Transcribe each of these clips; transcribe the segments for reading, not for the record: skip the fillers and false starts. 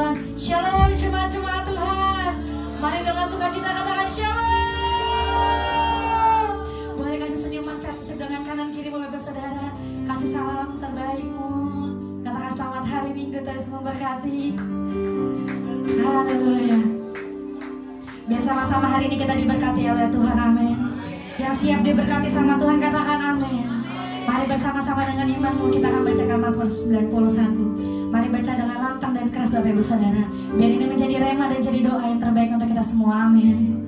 Tuhan. Shalom jemaat-jemaat Tuhan. Mari dengan sukacita katakan shalom. Boleh kasih senyuman dengan kanan kiri Bapak Saudara. Kasih salam terbaikmu. Katakan selamat hari Minggu, Tuhan memberkati. Haleluya. Biar sama-sama hari ini kita diberkati oleh Tuhan, amin. Yang siap diberkati sama Tuhan katakan amin. Mari bersama-sama dengan imanmu kita akan bacakan Mazmur 91. Mari baca dengan lantang dan keras Bapak Ibu Saudara. Biar ini menjadi rema dan jadi doa yang terbaik untuk kita semua, amin.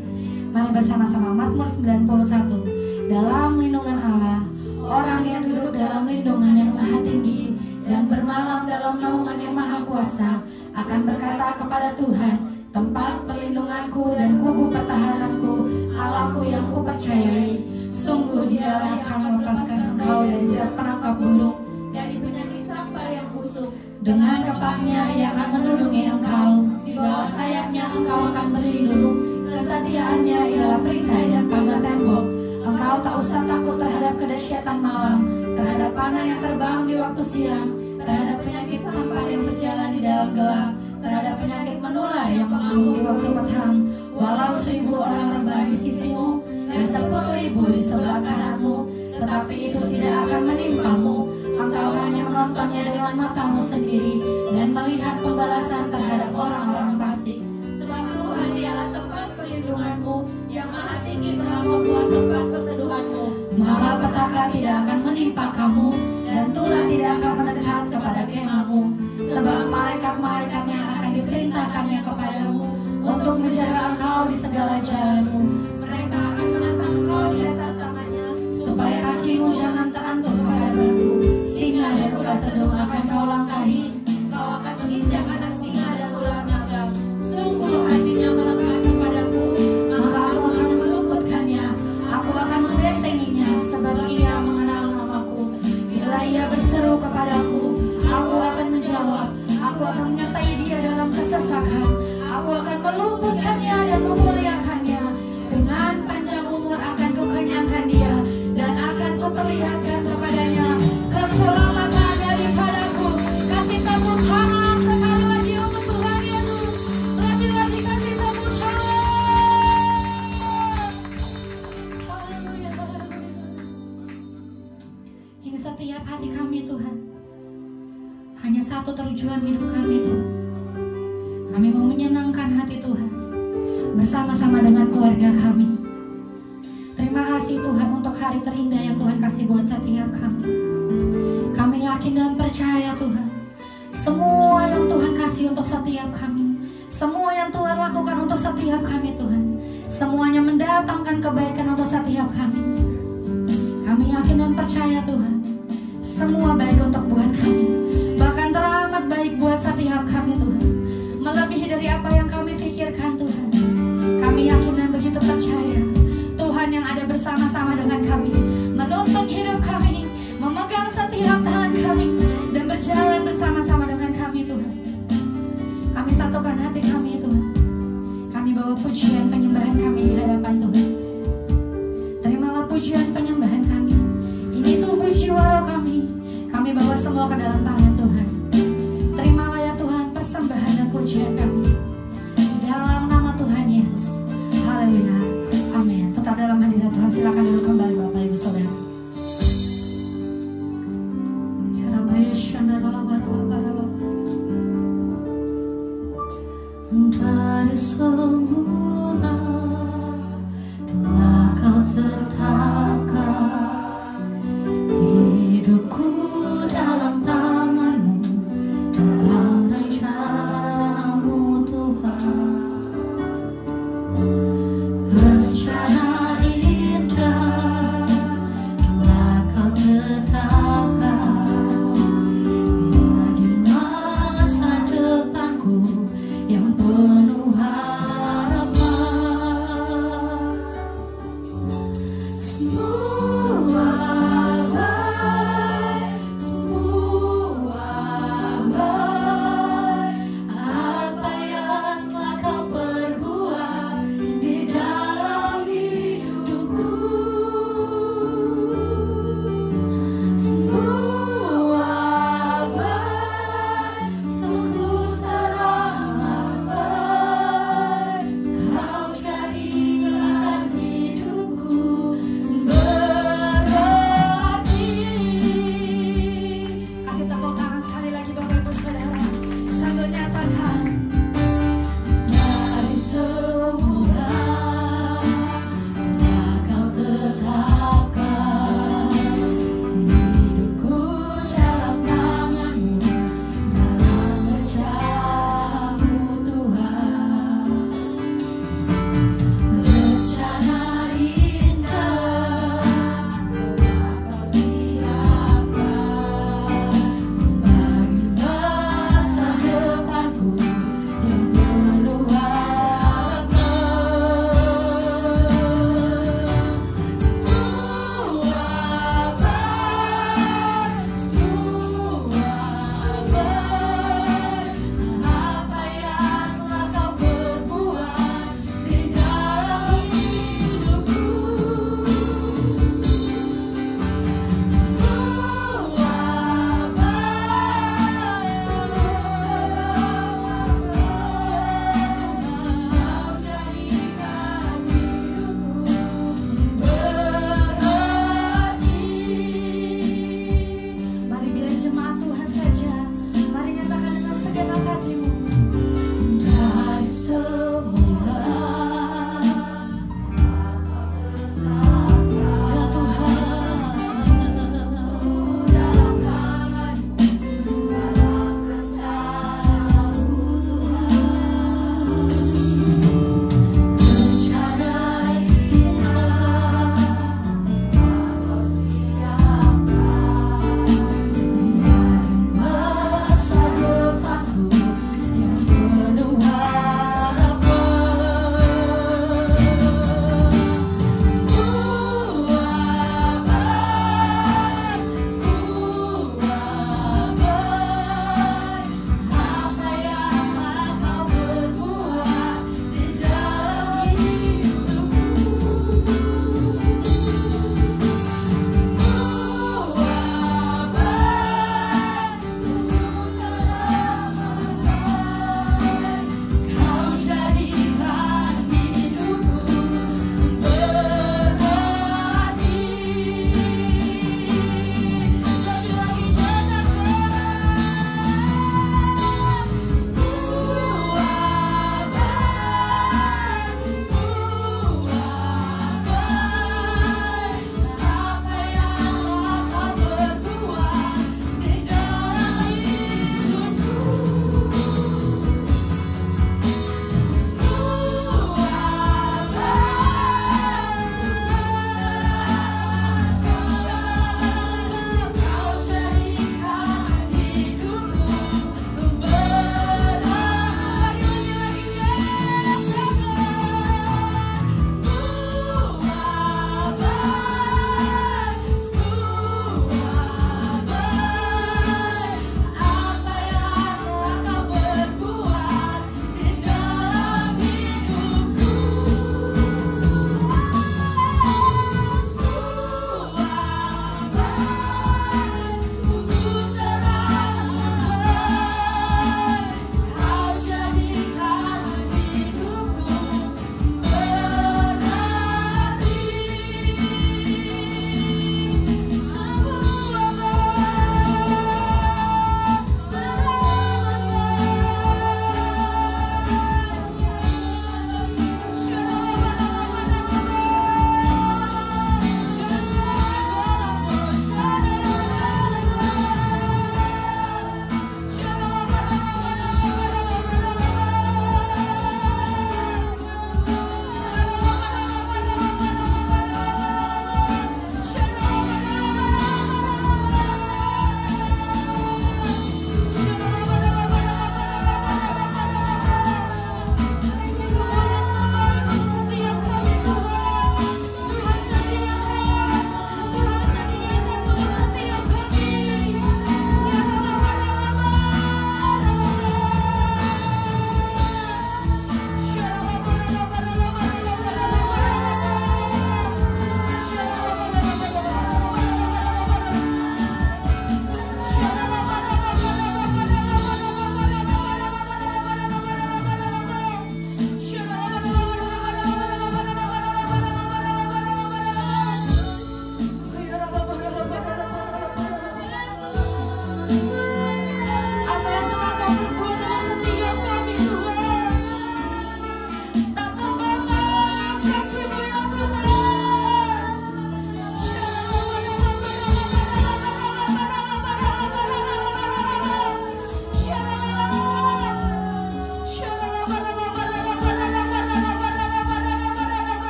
Mari bersama-sama Mazmur 91. Dalam lindungan Allah, orang yang duduk dalam lindungan yang maha tinggi dan bermalam dalam naungan yang maha kuasa akan berkata kepada Tuhan, tempat perlindunganku dan kubu pertahananku, Allahku yang kupercayai. Sungguh Dialah yang akan melepaskan engkau dari jerat penangkap burung, dari penyakit sampar yang busuk. Dengan kepahnya Ia akan menudungi engkau, di bawah sayapnya engkau akan berlindung. Kesetiaannya ialah perisai dan pagar tembok. Engkau tak usah takut terhadap kedahsyatan malam, terhadap panah yang terbang di waktu siang, terhadap penyakit sampar yang berjalan di dalam gelap, terhadap penyakit menular yang mengamuk di waktu petang. Walau 1000 orang rebah di sisimu dan 10.000 di sebelah kananmu, tetapi itu tidak akan menimpamu. Engkau hanya menontonnya dengan matamu sendiri dan melihat pembalasan terhadap orang-orang fasik. Sebab Tuhan Dialah tempat perlindunganmu, yang maha tinggi telah membuat tempat perteduhanmu. Malapetaka tidak akan menimpa kamu, dan tulah tidak akan mendekat kepada kemahmu. Sebab malaikat-malaikatnya akan diperintahkannya kepadamu untuk menjaga engkau di segala jalanmu. Mereka akan menatang engkau di atas tangannya, supaya kakimu jangan terantuk kepada batu. Singa dan ular tedung akan kau langkahi, kau akan menginjak anak singa dan ular naga. Sungguh hatinya melekat kepadaku, maka aku akan meluputkannya. Aku akan membentenginya, sebab ia mengenal namaku. Bila ia berseru kepadaku, aku akan menjawab. Aku akan menyertai dia dalam kesesakan. Aku akan meluputkannya dan memuliakannya. Dengan panjang umur akan kukenyangkan dia, dan akan kuperlihatkan kepadanya keselamatan daripadaku. Kasih tepuk tangan sekali lagi untuk Tuhan Yesus. Lebih lagi kasih tepuk tangan. Haleluya, haleluya. Ini setiap hati kami Tuhan, hanya satu tujuan hidup kami Tuhan. Kami mau menyenangkan hati Tuhan bersama-sama dengan keluarga kami. Terima kasih Tuhan untuk hari terindah yang Tuhan kasih buat setiap kami. Kami yakin dan percaya Tuhan, semua yang Tuhan kasih untuk setiap kami, semua yang Tuhan lakukan untuk setiap kami Tuhan, semuanya mendatangkan kebaikan untuk setiap kami. Kami yakin dan percaya Tuhan, semua baik untuk buat kami, bahkan teramat baik buat setiap kami Tuhan, melebihi dari apa yang kami pikirkan Tuhan. Kami yakin dan begitu percaya Tuhan yang ada bersama-sama dengan kami, menuntun hidup kami, memegang setiap tangan kami, dan berjalan bersama-sama dengan kami Tuhan. Kami satukan hati kami Tuhan. Kami bawa pujian penyembahan kami di hadapan Tuhan. Terimalah pujian penyembahan kami. Ini tubuh jiwa roh kami. Kami bawa semua ke dalam tangan Tuhan. Terimalah ya Tuhan persembahan dan pujian kami, dalam nama Tuhan Yesus. Haleluya, amin. Tetap dalam hadirat Tuhan, silakan duduk kembali Bapak Ibu Saudara. Ya Rabbi Shandara Barala dari semula telah kau tetapkan hidupku dalam tanganmu, dalam rencanamu Tuhan. Rencana indah telah kau tetapkan, ya di masa depanku yang penuh harapan.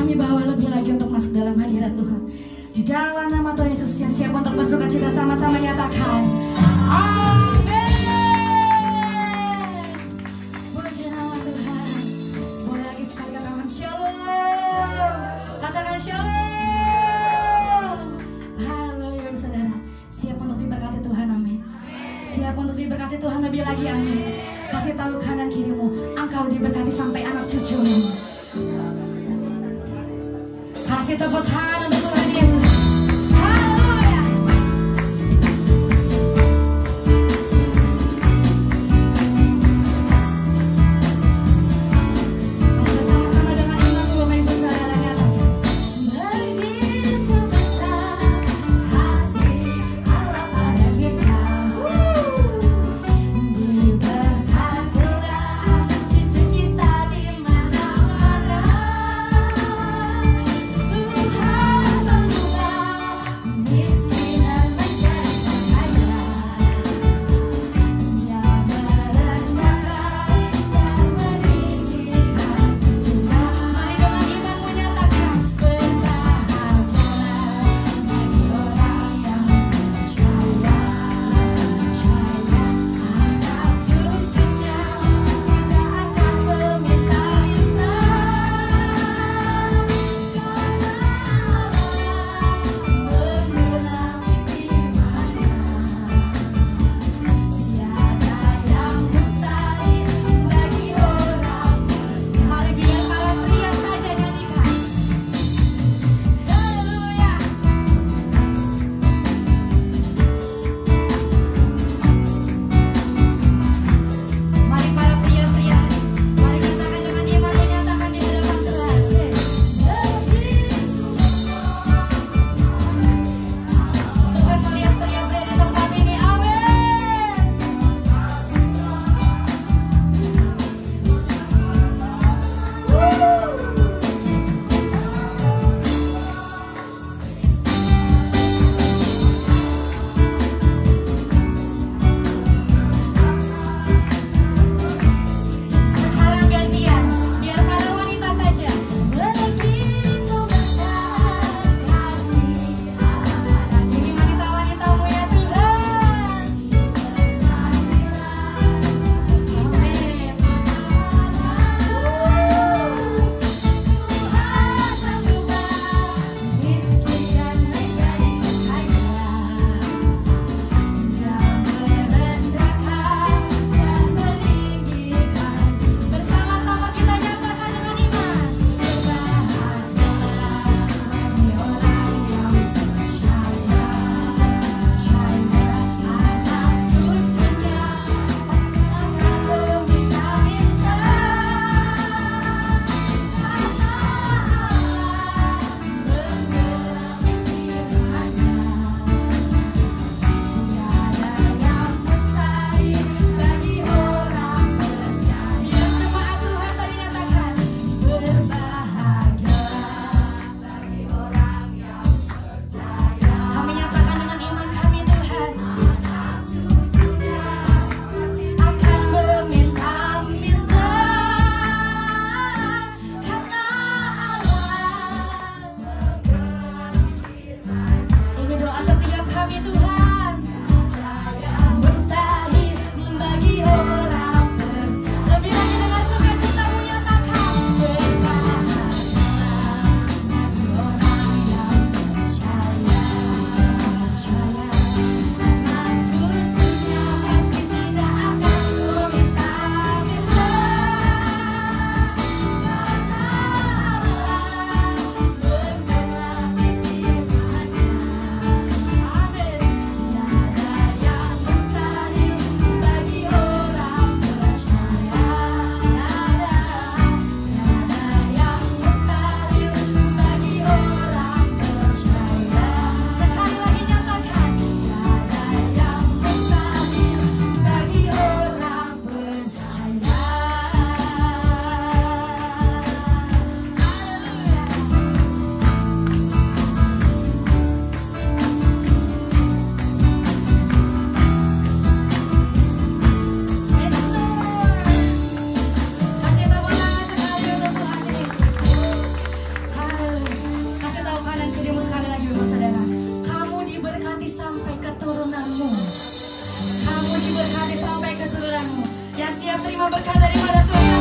Kami bawa lebih lagi untuk masuk dalam hadirat Tuhan. Di dalam nama Tuhan Yesus yang siap untuk bersuka cita sama-sama nyatakan amin. Puji nama Tuhan. Boleh lagi sekali katakan shalom. Katakan shalom. Haleluya saudara. Siap untuk diberkati Tuhan, amin. Siap untuk diberkati Tuhan lebih lagi, amin. Kasih tahu kanan kirimu, engkau diberkati sampai anak cucumu. Kasih tepuk tangan untuk Tuhan Yesus. Haleluya. Bersama-sama dengan iman Bapak Ibu Saudara nyatakan begitu besar kasih Allah pada kita. Diberkatilah cucu kita di mana-mana. Tuhan terima berkat daripada Tuhan.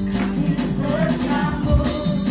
Kasih tepuk tangan.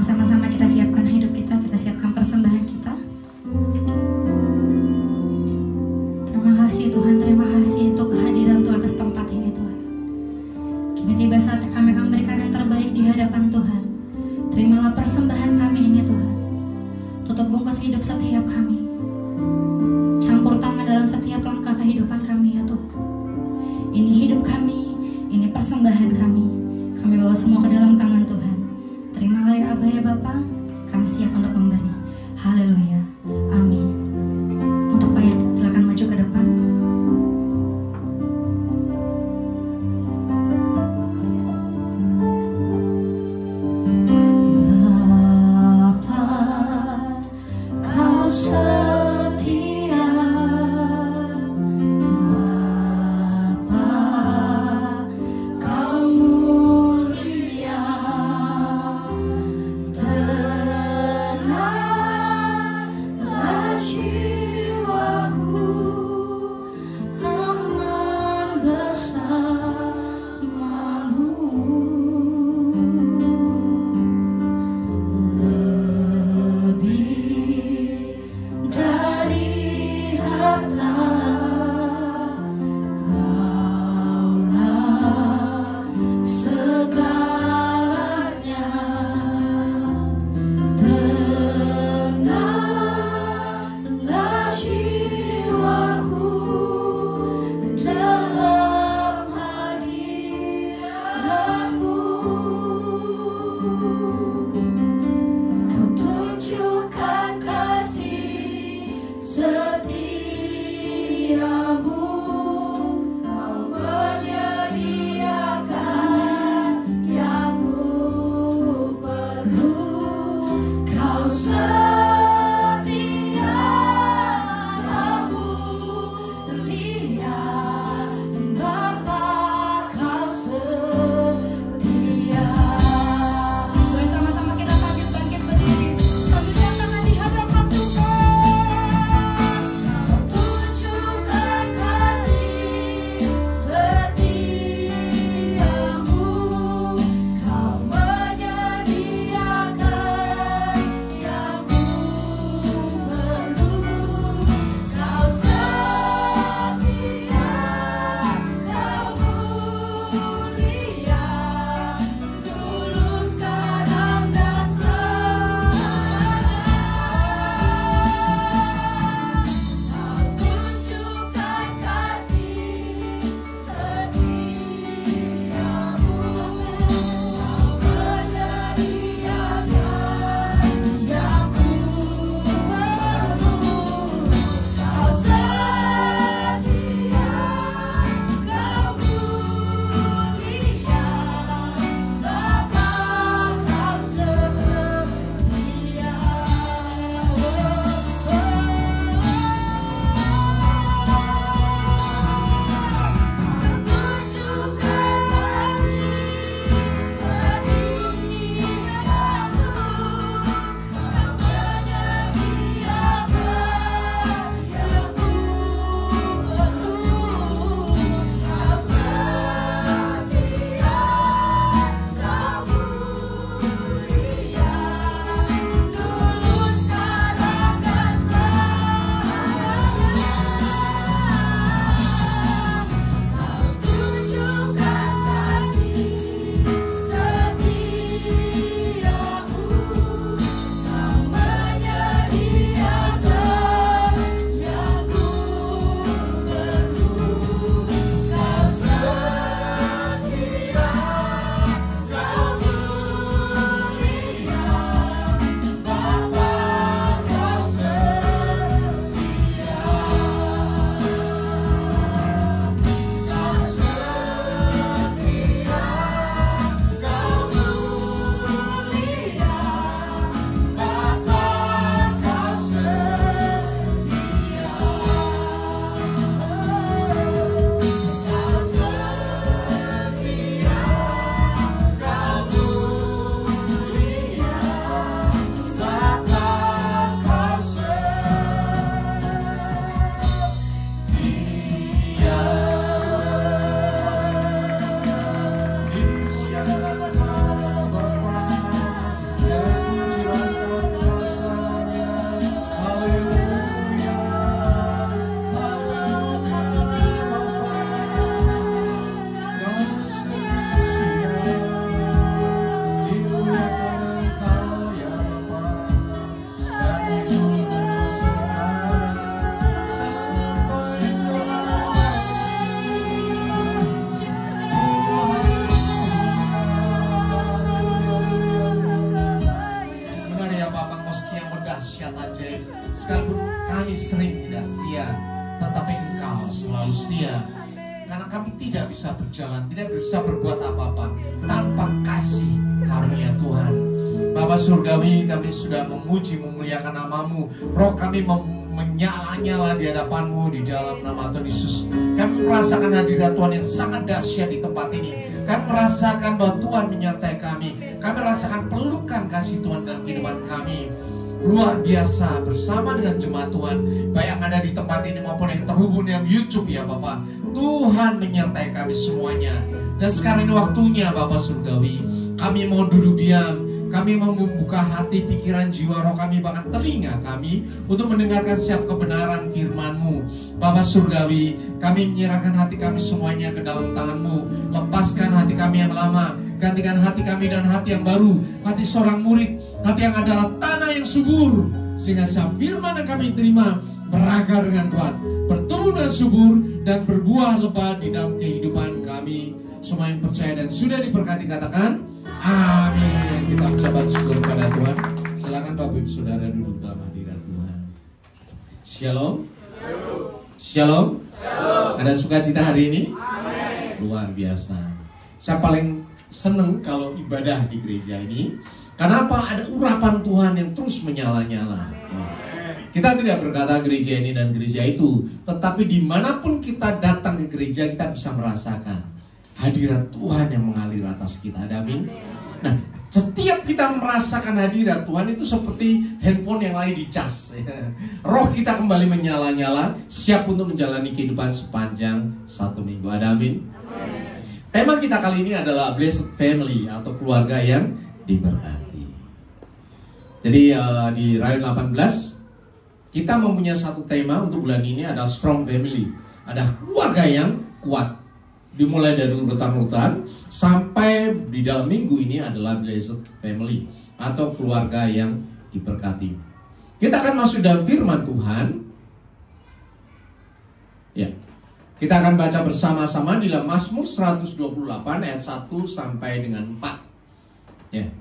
Sama-sama kita siapkan hidup kita siapkan persembahan kita. Terima kasih Tuhan, terima kasih untuk kehadiran Tuhan atas tempat ini Tuhan. Kini tiba saat kami akan memberikan yang terbaik di hadapan Tuhan. Terimalah persembahan kami ini Tuhan. Tutup bungkus hidup setiap kami. Campur tangan dalam setiap langkah kehidupan kami ya Tuhan. Ini hidup kami, ini persembahan kami. Kami bawa semua ke dalam tangan Tuhan. Terimalah ya Abah ya Bapa, kami siap untuk memberi. Haleluya, amin. Untuk ayat sering tidak setia, tetapi Engkau selalu setia. Karena kami tidak bisa berjalan, tidak bisa berbuat apa-apa tanpa kasih karunia Tuhan. Bapa Surgawi, kami sudah memuji, memuliakan nama-Mu. Roh kami menyala-nyala di hadapan-Mu di dalam nama Tuhan Yesus. Kami merasakan hadirat Tuhan yang sangat dahsyat di tempat ini. Kami merasakan bahwa Tuhan menyertai kami. Kami merasakan pelukan kasih Tuhan dalam kehidupan kami. Luar biasa bersama dengan jemaat Tuhan, baik yang ada di tempat ini maupun yang terhubung dengan YouTube ya Bapak. Tuhan menyertai kami semuanya. Dan sekarang ini waktunya Bapak Surgawi, kami mau duduk diam. Kami mau membuka hati, pikiran, jiwa, roh kami, bahkan telinga kami untuk mendengarkan setiap kebenaran firman-Mu. Bapa Surgawi, kami menyerahkan hati kami semuanya ke dalam tangan-Mu. Lepaskan hati kami yang lama, gantikan hati kami dan hati yang baru, hati seorang murid, hati yang adalah tanah yang subur, sehingga setiap firman yang kami terima berakar dengan kuat, bertumbuh dengan subur, dan berbuah lebat di dalam kehidupan kami. Semua yang percaya dan sudah diberkati katakan amin. Kita ucapkan syukur kepada Tuhan. Silakan Bapak Ibu Saudara duduk dalam hadirat Tuhan. Shalom. Shalom. Ada sukacita hari ini? Amin. Luar biasa. Saya paling seneng kalau ibadah di gereja ini. Kenapa? Ada urapan Tuhan yang terus menyala-nyala. Kita tidak berkata gereja ini dan gereja itu, tetapi dimanapun kita datang ke gereja, kita bisa merasakan hadirat Tuhan yang mengalir atas kita. Amin. Nah, setiap kita merasakan hadirat Tuhan itu seperti handphone yang lagi dicas. Roh kita kembali menyala-nyala, siap untuk menjalani kehidupan sepanjang satu minggu. Amin. Tema kita kali ini adalah Blessed Family atau keluarga yang diberkati. Jadi di Rayon 18 kita mempunyai satu tema untuk bulan ini, ada Strong Family. Ada keluarga yang kuat. Dimulai dari urutan-urutan sampai di dalam minggu ini adalah Blessed Family atau keluarga yang diberkati. Kita akan masuk dalam firman Tuhan. Ya. Kita akan baca bersama-sama di dalam Mazmur 128 ayat 1 sampai dengan 4. Ya.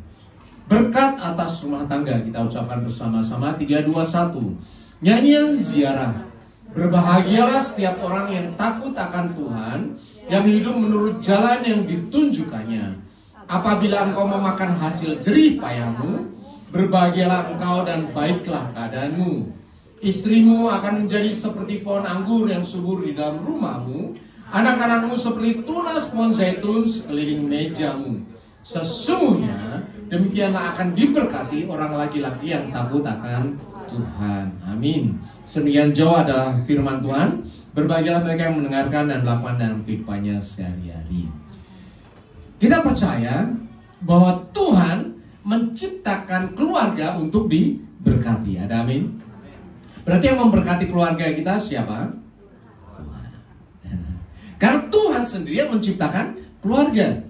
Berkat atas rumah tangga kita ucapkan bersama-sama 3, 2, 1. Nyanyian ziarah. Berbahagialah setiap orang yang takut akan Tuhan, yang hidup menurut jalan yang ditunjukkannya. Apabila engkau memakan hasil jerih payahmu, berbahagialah engkau dan baiklah keadaanmu. Istrimu akan menjadi seperti pohon anggur yang subur di dalam rumahmu, anak-anakmu seperti tunas pohon zaitun sekeliling mejamu. Sesungguhnya demikianlah akan diberkati orang laki-laki yang takut akan Tuhan. Amin. Sedemikian jauh adalah firman Tuhan. Berbahagialah mereka yang mendengarkan dan melakukan dalam kehidupannya sehari-hari. Kita percaya bahwa Tuhan menciptakan keluarga untuk diberkati. Ada amin? Berarti yang memberkati keluarga kita siapa? Tuhan. Karena Tuhan sendiri yang menciptakan keluarga.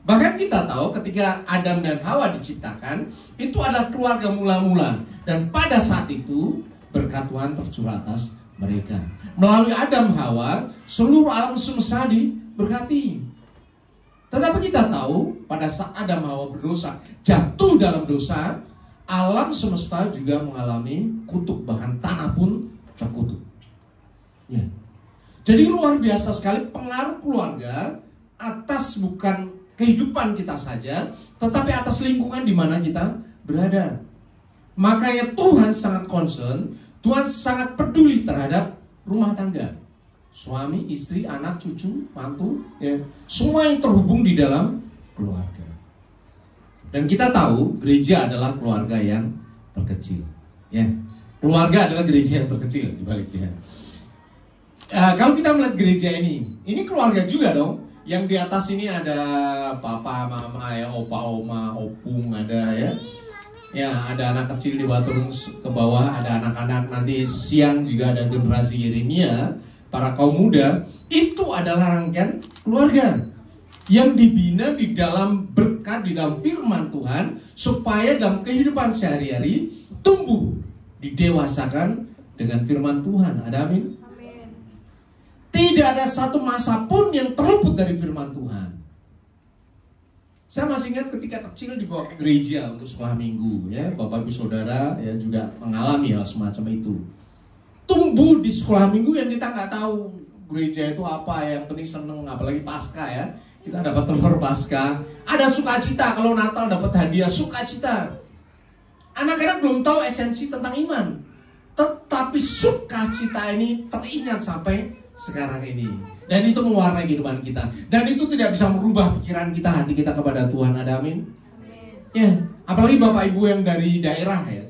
Bahkan kita tahu ketika Adam dan Hawa diciptakan, itu adalah keluarga mula-mula. Dan pada saat itu berkat Tuhan tercurah atas mereka. Melalui Adam Hawa, seluruh alam semesta diberkati. Tetapi kita tahu pada saat Adam Hawa berdosa, jatuh dalam dosa, alam semesta juga mengalami kutuk, bahkan tanah pun terkutuk. Ya. Jadi luar biasa sekali pengaruh keluarga atas bukan kehidupan kita saja, tetapi atas lingkungan di mana kita berada. Makanya Tuhan sangat concern, Tuhan sangat peduli terhadap rumah tangga. Suami, istri, anak, cucu, mantu, ya, semua yang terhubung di dalam keluarga. Dan kita tahu gereja adalah keluarga yang terkecil. Ya, keluarga adalah gereja yang terkecil dibaliknya. Kalau kita melihat gereja ini keluarga juga dong. Yang di atas ini ada papa, mama, ya, opa, oma, opung, ada ya. Ya, ada anak kecil di turun ke bawah, ada anak-anak, nanti siang juga ada generasi Yeremia, para kaum muda. Itu adalah rangkaian keluarga yang dibina di dalam berkat, di dalam firman Tuhan, supaya dalam kehidupan sehari-hari tumbuh, didewasakan dengan firman Tuhan. Ada amin? Tidak ada satu masa pun yang terluput dari firman Tuhan. Saya masih ingat ketika kecil dibawa ke gereja untuk sekolah minggu, ya, Bapak Ibu Saudara ya juga mengalami hal semacam itu. tumbuh di sekolah minggu yang kita nggak tahu gereja itu apa, yang penting seneng, apalagi pasca ya. Kita dapat telur pasca, ada sukacita kalau Natal dapat hadiah, sukacita. Anak-anak belum tahu esensi tentang iman, tetapi sukacita ini teringat sampai sekarang ini. Dan itu mewarnai kehidupan kita. Dan itu tidak bisa merubah pikiran kita, hati kita kepada Tuhan. Ada amin? Ya, apalagi Bapak Ibu yang dari daerah ya.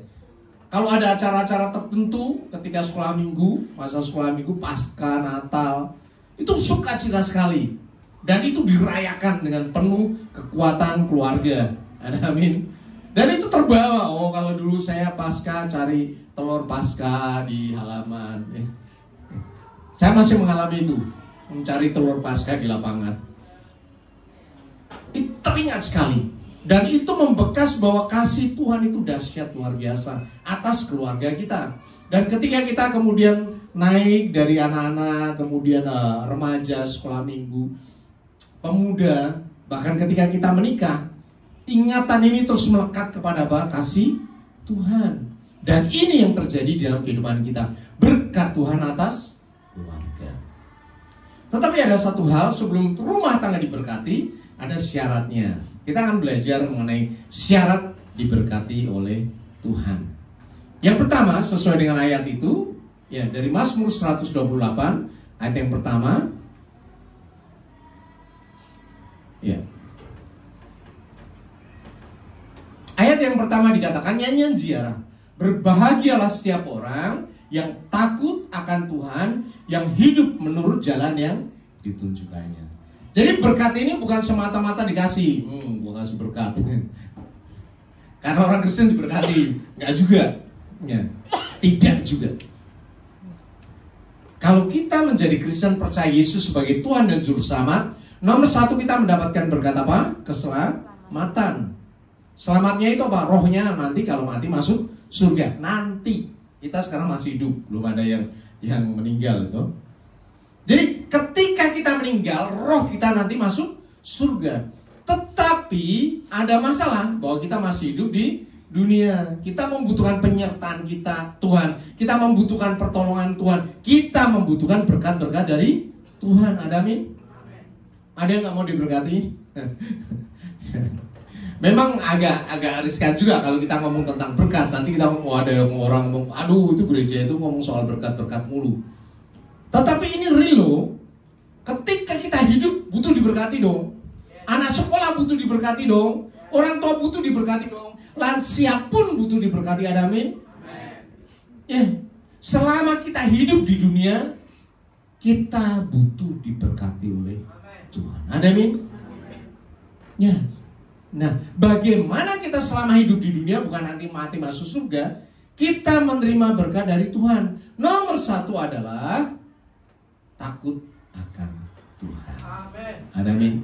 Kalau ada acara-acara tertentu ketika sekolah minggu, masa sekolah minggu, pasca, Natal, itu sukacita sekali. Dan itu dirayakan dengan penuh kekuatan keluarga. Ada amin? Dan itu terbawa. Oh, kalau dulu saya pasca cari telur pasca di halaman. Saya masih mengalami itu, mencari telur pasca di lapangan. Itu teringat sekali. Dan itu membekas bahwa kasih Tuhan itu dahsyat luar biasa atas keluarga kita. Dan ketika kita kemudian naik dari anak-anak, kemudian remaja, sekolah minggu, pemuda, bahkan ketika kita menikah, ingatan ini terus melekat kepada apa? Kasih Tuhan. Dan ini yang terjadi dalam kehidupan kita. Berkat Tuhan atas keluarga. Tetapi ada satu hal, sebelum rumah tangga diberkati, ada syaratnya. Kita akan belajar mengenai syarat diberkati oleh Tuhan. Yang pertama, sesuai dengan ayat itu, ya dari Mazmur 128, ayat yang pertama. Ya. Ayat yang pertama dikatakan nyanyian ziarah. Berbahagialah setiap orang yang takut akan Tuhan, yang hidup menurut jalan yang ditunjukkannya. Jadi berkat ini bukan semata-mata dikasih, gua kasih berkat. Karena orang Kristen diberkati, nggak juga, ya, tidak juga. Kalau kita menjadi Kristen percaya Yesus sebagai Tuhan dan Juru Selamat, nomor satu kita mendapatkan berkat apa? Keselamatan. Selamatnya itu apa? Rohnya nanti kalau mati masuk surga. Nanti kita sekarang masih hidup, belum ada yang meninggal itu. Jadi ketika kita meninggal, roh kita nanti masuk surga. Tetapi ada masalah bahwa kita masih hidup di dunia. Kita membutuhkan penyertaan kita, Tuhan. Kita membutuhkan pertolongan Tuhan. Kita membutuhkan berkat-berkat dari Tuhan. Ada amin? Ada yang nggak mau diberkati? Memang agak riskan juga kalau kita ngomong tentang berkat. Nanti kita ada orang ngomong, aduh itu gereja itu ngomong soal berkat-berkat mulu. Tetapi ini real loh. Ketika kita hidup butuh diberkati dong. Anak sekolah butuh diberkati dong. Orang tua butuh diberkati dong. Lansia pun butuh diberkati. Ada amin? Ya, selama kita hidup di dunia, kita butuh diberkati oleh Tuhan. Ada amin? Ya. Nah, bagaimana kita selama hidup di dunia, bukan nanti mati masuk surga, kita menerima berkat dari Tuhan. Nomor satu adalah takut akan Tuhan. Amen. Ada amin?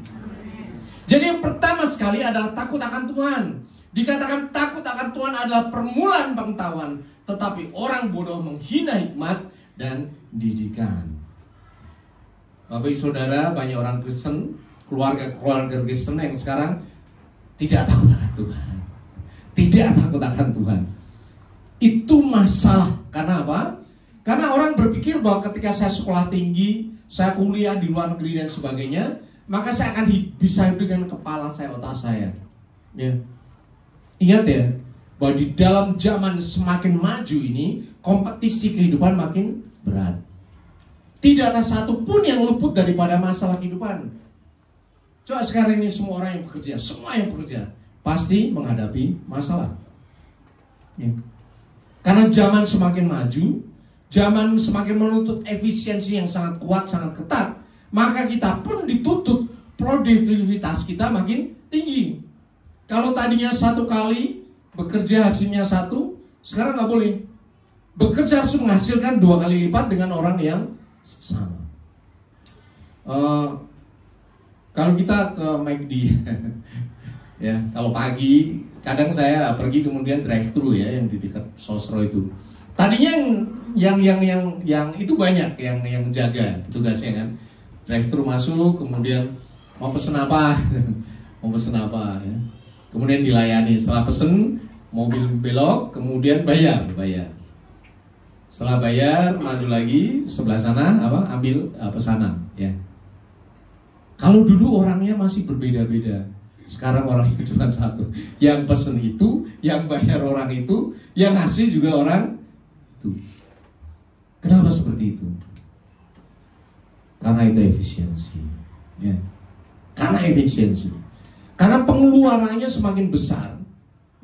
Jadi yang pertama sekali adalah takut akan Tuhan. Dikatakan takut akan Tuhan adalah permulaan pengetahuan, tetapi orang bodoh menghina hikmat dan didikan. Bapak Ibu Saudara, banyak orang Kristen, keluarga Kristen yang sekarang tidak takut akan Tuhan. Tidak takut akan Tuhan. Itu masalah. Karena apa? Karena orang berpikir bahwa ketika saya sekolah tinggi, saya kuliah di luar negeri dan sebagainya, maka saya akan bisa hidup dengan kepala saya, otak saya. Ya. Ingat ya, bahwa di dalam zaman semakin maju ini, kompetisi kehidupan makin berat. Tidak ada satupun yang luput daripada masalah kehidupan. Coba sekarang ini semua orang yang bekerja, semua yang bekerja pasti menghadapi masalah. Ya. Karena zaman semakin maju, zaman semakin menuntut efisiensi yang sangat kuat, sangat ketat, maka kita pun dituntut produktivitas kita makin tinggi. Kalau tadinya satu kali bekerja hasilnya satu, sekarang nggak boleh. Bekerja harus menghasilkan 2 kali lipat dengan orang yang sama. Kalau kita ke McD, ya, kalau pagi, kadang saya pergi kemudian drive-thru ya, yang di dekat Sosro itu. Tadinya yang itu banyak yang jaga tugasnya kan. Drive-thru masuk, kemudian mau pesen apa, mau pesen apa, ya. Kemudian dilayani. Setelah pesen, mobil belok, kemudian bayar. Setelah bayar, maju lagi sebelah sana, ambil pesanan. Ya. Kalau dulu orangnya masih berbeda-beda, sekarang orangnya cuma satu. Yang pesen itu, yang bayar orang itu, yang ngasih juga orang itu. Kenapa seperti itu? Karena itu efisiensi. Ya. Karena efisiensi. Karena pengeluarannya semakin besar,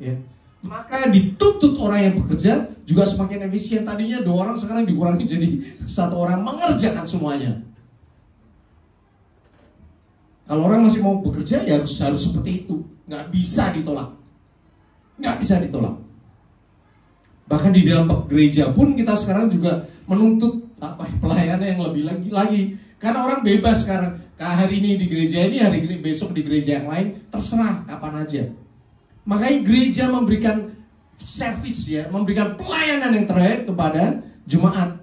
ya, maka dituntut orang yang bekerja juga semakin efisien. Tadinya 2 orang, sekarang dikurangi jadi 1 orang mengerjakan semuanya. Kalau orang masih mau bekerja ya harus seperti itu, nggak bisa ditolak, nggak bisa ditolak. Bahkan di dalam gereja pun kita sekarang juga menuntut pelayanan yang lebih lagi. Karena orang bebas sekarang. Hari ini di gereja ini, hari ini besok di gereja yang lain, terserah kapan aja. Makanya gereja memberikan servis, ya, memberikan pelayanan yang terbaik kepada jemaat.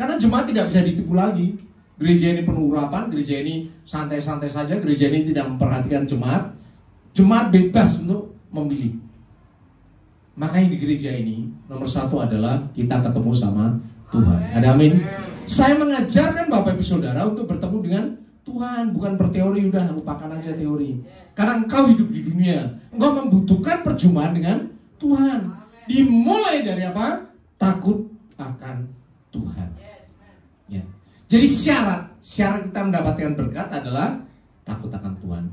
Karena jemaat tidak bisa ditipu lagi. Gereja ini penuh urapan, gereja ini santai-santai saja, gereja ini tidak memperhatikan jemaat. Jemaat bebas untuk memilih. Makanya di gereja ini nomor 1 adalah kita ketemu sama Tuhan. Ada amin. Saya mengajarkan Bapak Ibu Saudara untuk bertemu dengan Tuhan, bukan berteori. Udah lupakan aja teori. Karena engkau hidup di dunia, engkau membutuhkan perjumpaan dengan Tuhan. Dimulai dari apa? Takut akan Tuhan. Ya. Jadi syarat kita mendapatkan berkat adalah takut akan Tuhan.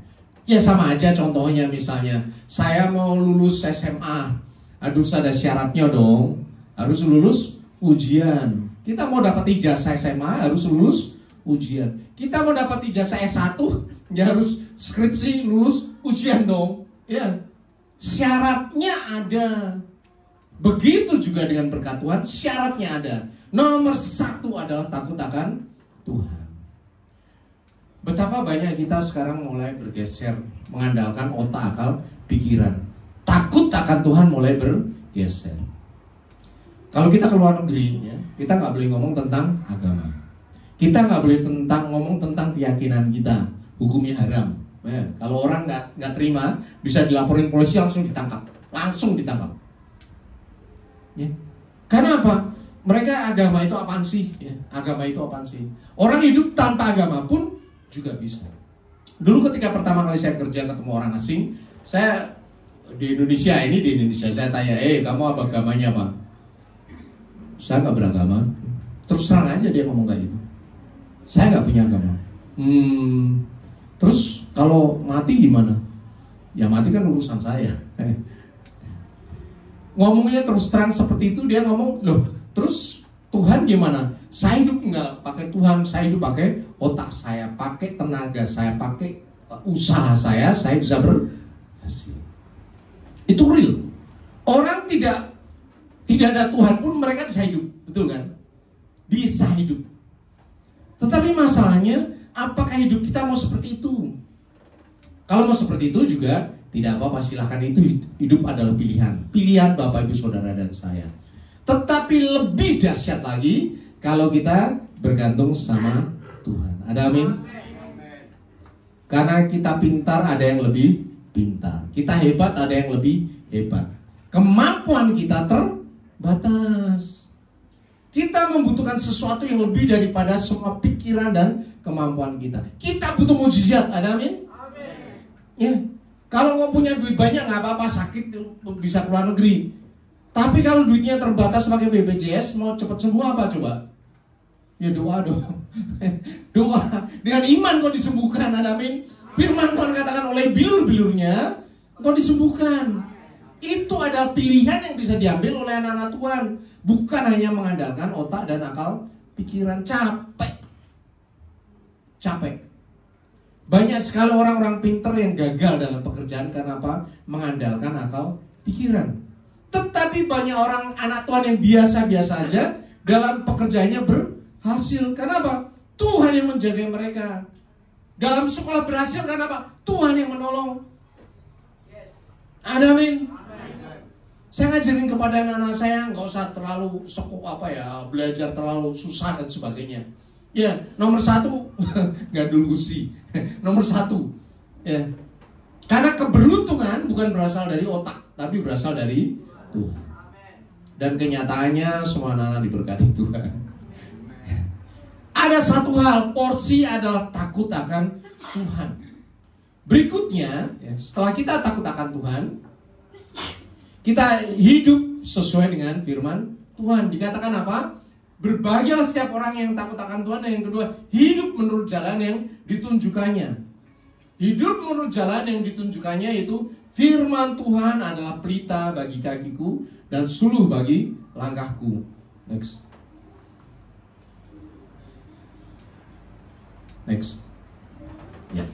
Ya sama aja contohnya, misalnya saya mau lulus SMA, harus ada syaratnya dong, harus lulus ujian. Kita mau dapat ijazah SMA harus lulus ujian. Kita mau dapat ijazah S1 ya harus skripsi lulus ujian dong. Ya. Syaratnya ada. Begitu juga dengan berkat Tuhan, syaratnya ada. Nomor 1 adalah takut akan Tuhan. Betapa banyak kita sekarang mulai bergeser mengandalkan otak, akal, pikiran. Takut akan Tuhan mulai bergeser. Kalau kita ke luar negeri, ya, kita nggak boleh ngomong tentang agama. Kita nggak boleh ngomong tentang keyakinan kita. Hukumnya haram. Ya, kalau orang nggak terima, bisa dilaporin polisi, langsung ditangkap. Ya. Karena apa? Mereka agama itu apaan sih? Ya, agama itu apaan sih? Orang hidup tanpa agama pun juga bisa. Dulu ketika pertama kali saya kerja ketemu orang asing, saya di Indonesia, saya tanya, kamu apa agamanya, Pak? Saya nggak beragama. Terus terang aja dia ngomong kayak gitu. Saya nggak punya agama. Terus kalau mati gimana? Ya mati kan urusan saya. Ngomongnya terus terang seperti itu, dia ngomong, loh, terus Tuhan gimana? Saya hidup nggak pakai Tuhan, saya hidup pakai otak saya, pakai tenaga saya, pakai usaha saya bisa berhasil. Itu real. Orang tidak ada Tuhan pun mereka bisa hidup, betul kan? Bisa hidup. Tetapi masalahnya, apakah hidup kita mau seperti itu? Kalau mau seperti itu juga tidak apa-apa, silahkan. Itu hidup adalah pilihan Bapak Ibu Saudara dan saya. Tetapi lebih dahsyat lagi kalau kita bergantung sama Tuhan. Ada amin? Karena kita pintar, ada yang lebih pintar. Kita hebat, ada yang lebih hebat. Kemampuan kita terbatas. Kita membutuhkan sesuatu yang lebih daripada semua pikiran dan kemampuan kita. Kita butuh mujizat. Ada amin? Ya. Kalau mau punya duit banyak nggak apa-apa, sakit bisa keluar negeri. Tapi kalau duitnya terbatas pakai BPJS, mau cepat sembuh apa coba? Ya doa dong. Doa. Dengan iman kau disembuhkan. Ada amin? Firman Tuhan katakan, oleh bilur-bilurnya kau disembuhkan. Itu adalah pilihan yang bisa diambil oleh anak-anak Tuhan. Bukan hanya mengandalkan otak dan akal pikiran. Capek. Banyak sekali orang-orang pintar yang gagal dalam pekerjaan karena apa? Mengandalkan akal pikiran. Tetapi banyak orang anak Tuhan yang biasa-biasa aja dalam pekerjaannya berhasil. Karena apa? Tuhan yang menjaga mereka. Dalam sekolah berhasil karena apa? Tuhan yang menolong. Ada amin? Saya ngajarin kepada anak-anak saya, nggak usah terlalu belajar terlalu susah dan sebagainya. Ya, nomor 1 nggak delusi. Nomor 1, ya, karena keberuntungan bukan berasal dari otak, tapi berasal dari Tuhan. Dan kenyataannya semua anak-anak diberkati Tuhan. Ada satu hal, porsi adalah takut akan Tuhan. Berikutnya, ya, setelah kita takut akan Tuhan, kita hidup sesuai dengan firman Tuhan. Dikatakan apa? Berbahagia setiap orang yang takut akan Tuhan. Dan yang kedua, hidup menurut jalan yang ditunjukkannya. Hidup menurut jalan yang ditunjukkannya itu firman Tuhan adalah pelita bagi kakiku dan suluh bagi langkahku. Next. Ya.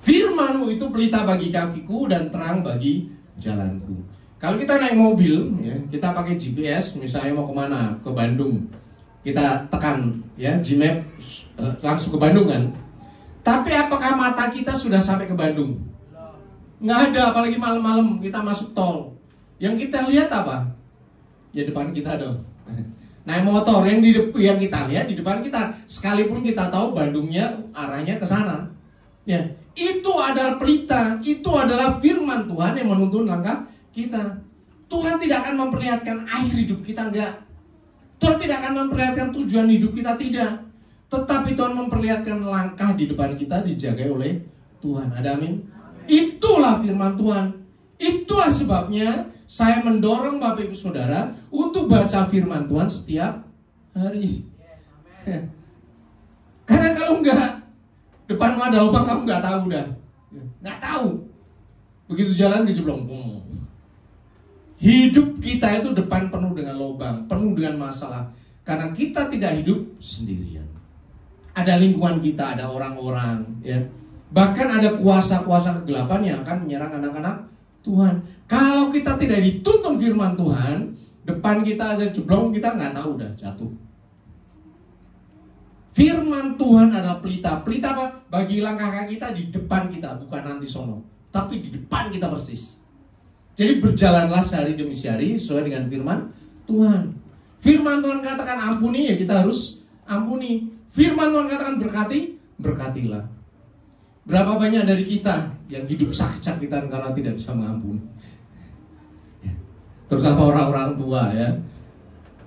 Firman-Mu itu pelita bagi kakiku dan terang bagi jalanku. Kalau kita naik mobil, ya, kita pakai GPS, misalnya mau kemana, ke Bandung, kita tekan ya Gmap langsung ke Bandung kan. Tapi apakah mata kita sudah sampai ke Bandung? Nggak ada, apalagi malam-malam kita masuk tol. Yang kita lihat apa? Ya depan kita dong. Naik motor yang kita lihat di depan kita, sekalipun kita tahu Bandungnya arahnya ke sana. Ya, itu adalah pelita, itu adalah firman Tuhan yang menuntun langkah kita. Tuhan tidak akan memperlihatkan akhir hidup kita, enggak. Tuhan tidak akan memperlihatkan tujuan hidup kita, tidak. Tetapi Tuhan memperlihatkan langkah di depan kita dijaga oleh Tuhan. Ada amin? Itulah firman Tuhan. Itulah sebabnya saya mendorong Bapak Ibu Saudara untuk baca firman Tuhan setiap hari. Karena kalau enggak, depanmu ada lubang kamu enggak tahu dah. Enggak tahu. Begitu jalan dijeblong. Hidup kita itu depan penuh dengan lubang, penuh dengan masalah. Karena kita tidak hidup sendirian. Ada lingkungan kita, ada orang-orang, ya. Bahkan ada kuasa-kuasa kegelapan yang akan menyerang anak-anak Tuhan. Kalau kita tidak dituntun firman Tuhan, depan kita aja jeblong, kita nggak tahu udah jatuh. Firman Tuhan adalah pelita. Pelita apa? Bagi langkah kaki kita di depan kita, bukan nanti sono, tapi di depan kita persis. Jadi berjalanlah sehari demi sehari sesuai dengan firman Tuhan. Firman Tuhan katakan ampuni, ya kita harus ampuni. Firman Tuhan katakan berkati, berkatilah. Berapa banyak dari kita yang hidup sakit-sakitan karena tidak bisa mengampuni? Terutama orang-orang tua, ya.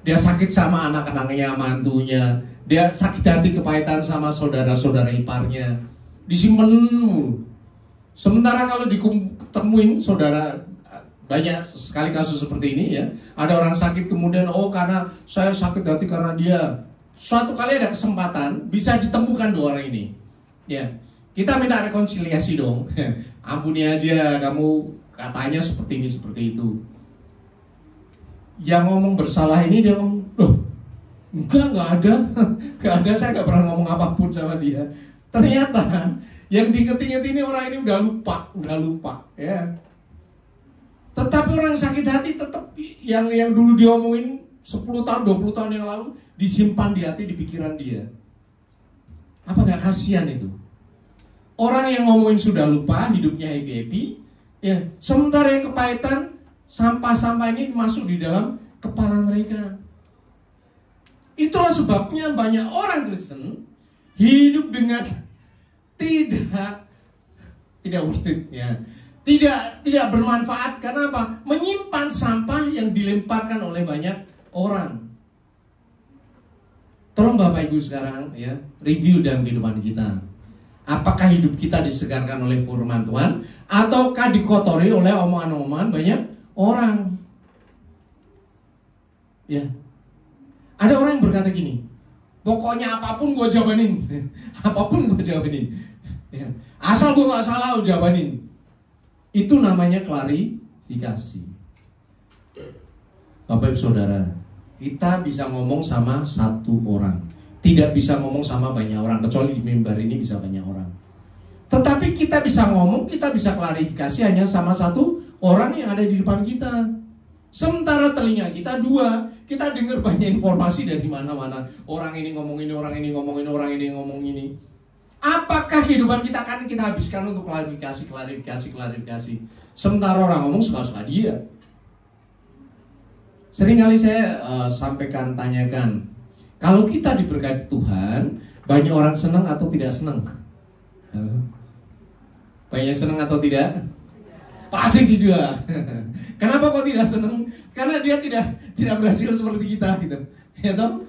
Dia sakit sama anak-anaknya, mantunya. Dia sakit hati kepahitan sama saudara-saudara iparnya. Disimpen mulu. Sementara kalau ditemuin saudara, banyak sekali kasus seperti ini, ya. Ada orang sakit kemudian, oh karena saya sakit hati karena dia. Suatu kali ada kesempatan bisa ditemukan dua orang ini, ya. Kita minta rekonsiliasi dong. Ampuni aja, kamu katanya seperti ini, seperti itu. Yang ngomong bersalah ini dia ngomong, loh, enggak ada. Enggak ada, saya enggak pernah ngomong apapun sama dia. Ternyata yang diinget-inget ini orang ini udah lupa, ya. Tetapi orang sakit hati tetap yang dulu diomongin 10 tahun, 20 tahun yang lalu disimpan di hati, di pikiran dia. Apa enggak kasihan itu? Orang yang ngomongin sudah lupa, hidupnya happy-happy, ya. Sementara yang kepahitan, sampah-sampah ini masuk di dalam kepala mereka. Itulah sebabnya banyak orang Kristen hidup dengan tidak worth it, ya. Tidak bermanfaat. Karena apa? Menyimpan sampah yang dilemparkan oleh banyak orang. Tolong Bapak Ibu sekarang, ya, review dalam kehidupan kita. Apakah hidup kita disegarkan oleh firman Tuhan, ataukah dikotori oleh omongan-omongan banyak orang? Ya, ada orang yang berkata gini, pokoknya apapun gue jawabanin, apapun gue jawabanin, ya. Asal gue gak salah gue jawabanin. Itu namanya klarifikasi. Bapak Ibu Saudara, kita bisa ngomong sama satu orang, tidak bisa ngomong sama banyak orang, kecuali di mimbar ini bisa banyak orang. Tetapi kita bisa ngomong, kita bisa klarifikasi hanya sama satu orang yang ada di depan kita. Sementara telinga kita dua, kita dengar banyak informasi dari mana-mana. Orang ini ngomong ini, orang ini ngomong ini, orang ini ngomong ini. Apakah kehidupan kita akan kita habiskan untuk klarifikasi? Sementara orang ngomong suka-suka dia. Seringkali saya tanyakan, kalau kita diberkati Tuhan, banyak orang senang atau tidak senang? Banyak senang atau tidak? Pasti Pasti tidak. Kenapa kok tidak senang? Karena dia tidak berhasil seperti kita gitu. Ya toh?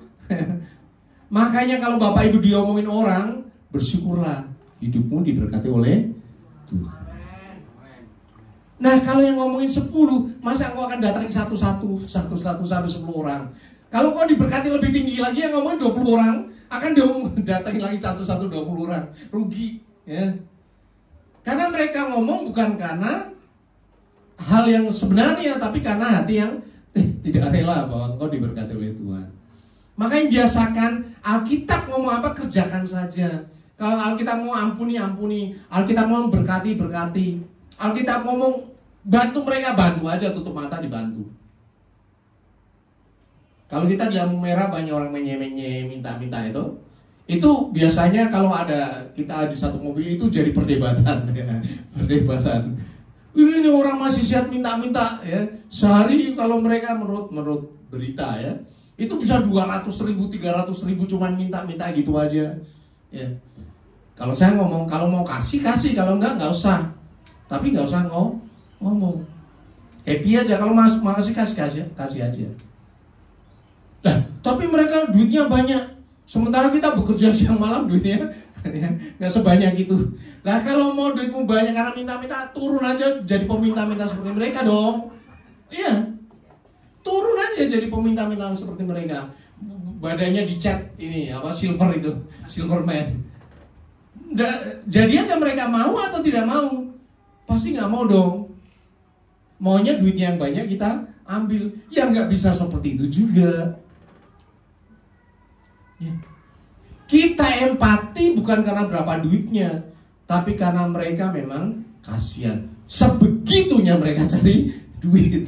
Makanya kalau Bapak Ibu diomongin orang, bersyukurlah hidupmu diberkati oleh Tuhan. Nah kalau yang ngomongin 10, masa engkau akan datangin satu-satu sampai 10 orang? Kalau kau diberkati lebih tinggi lagi, yang ngomongin 20 orang, akan datangin lagi satu-satu 20 orang. Rugi ya. Karena mereka ngomong bukan karena hal yang sebenarnya, tapi karena hati yang tidak rela bahwa engkau diberkati oleh Tuhan. Makanya biasakan Alkitab ngomong apa, kerjakan saja. Kalau Alkitab mau ampuni, ampuni. Alkitab mau berkati, berkati. Alkitab ngomong bantu mereka, bantu aja, tutup mata dibantu. Kalau kita di lampu merah banyak orang menye-menye, minta-minta itu biasanya kalau ada kita di satu mobil itu jadi perdebatan ya. Perdebatan. Ini orang masih siap minta-minta ya. Sehari kalau mereka menurut berita ya, itu bisa 200.000, 300.000 cuman minta-minta gitu aja ya. Kalau saya ngomong, kalau mau kasih, kalau enggak usah. Tapi nggak usah ngomong. Happy aja, kalau mau kasih aja. Nah, tapi mereka duitnya banyak. Sementara kita bekerja siang malam duitnya nggak sebanyak itu. Nah, kalau mau duitmu banyak karena minta-minta, turun aja jadi peminta-minta seperti mereka dong. Iya. Turun aja jadi peminta-minta seperti mereka. Badannya dicat ini apa, silver itu, Silverman. Jadi aja mereka mau atau tidak mau? Pasti nggak mau dong. Maunya duitnya yang banyak kita ambil. Ya nggak bisa seperti itu juga. Ya. Kita empati bukan karena berapa duitnya, tapi karena mereka memang kasihan. Sebegitunya mereka cari duit.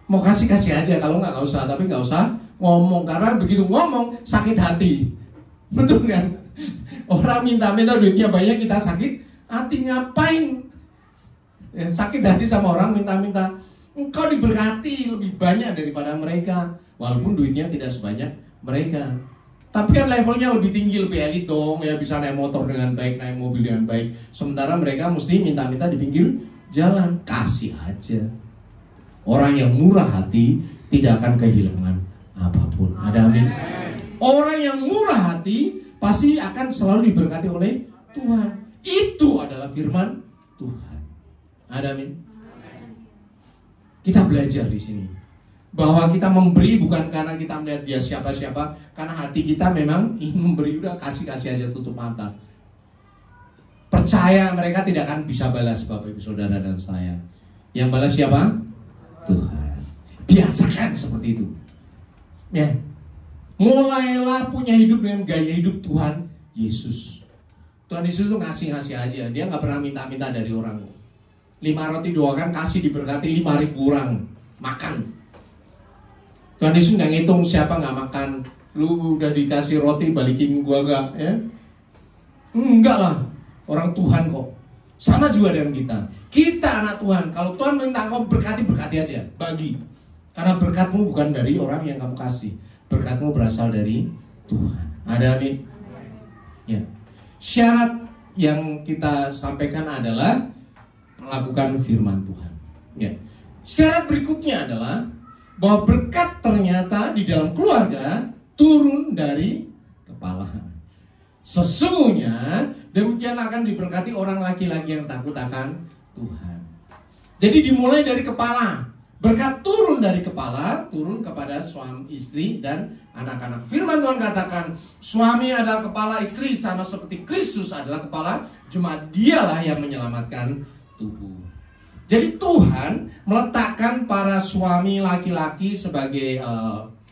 Mau kasih aja, kalau nggak usah. Tapi nggak usah ngomong, karena begitu ngomong sakit hati. Betul kan? Orang minta-minta duitnya banyak, kita sakit hati. Ngapain? Ya, sakit hati sama orang minta-minta. Engkau diberkati lebih banyak daripada mereka, walaupun duitnya tidak sebanyak mereka. Tapi kan levelnya lebih tinggi, lebih elit dong. Ya bisa naik motor dengan baik, naik mobil dengan baik. Sementara mereka mesti minta-minta di pinggir jalan. Kasih aja. Orang yang murah hati tidak akan kehilangan apapun. Ada amin. Orang yang murah hati pasti akan selalu diberkati oleh Tuhan. Itu adalah firman Tuhan. Ada amin. Kita belajar di sini bahwa kita memberi bukan karena kita melihat dia siapa-siapa, karena hati kita memang ingin memberi. Udah kasih aja, tutup mata. Percaya mereka tidak akan bisa balas, Bapak Ibu Saudara dan saya. Yang balas siapa? Tuhan. Biasakan seperti itu. Ya. Mulailah punya hidup dengan gaya hidup Tuhan Yesus. Tuhan Yesus tuh ngasih aja. Dia nggak pernah minta-minta dari orang. 5 roti 2 kan kasih, diberkati 5.000 orang makan. Tuhan Yesus nggak ngitung siapa nggak makan. Lu udah dikasih roti balikin gua gak ya? Enggak lah. Orang Tuhan kok. Sama juga dengan kita. Kita anak Tuhan. Kalau Tuhan minta kau berkati aja, bagi. Karena berkatmu bukan dari orang yang kamu kasih. Berkatmu berasal dari Tuhan. Ada amin? Ya. Syarat yang kita sampaikan adalah melakukan firman Tuhan. Ya. Syarat berikutnya adalah bahwa berkat ternyata di dalam keluarga turun dari kepala. Sesungguhnya demikian akan diberkati orang laki-laki yang takut akan Tuhan. Jadi dimulai dari kepala. Berkat turun dari kepala, turun kepada suami, istri, dan anak-anak. Firman Tuhan katakan, suami adalah kepala istri sama seperti Kristus adalah kepala jemaat. Dialah yang menyelamatkan tubuh. Jadi Tuhan meletakkan para suami laki-laki sebagai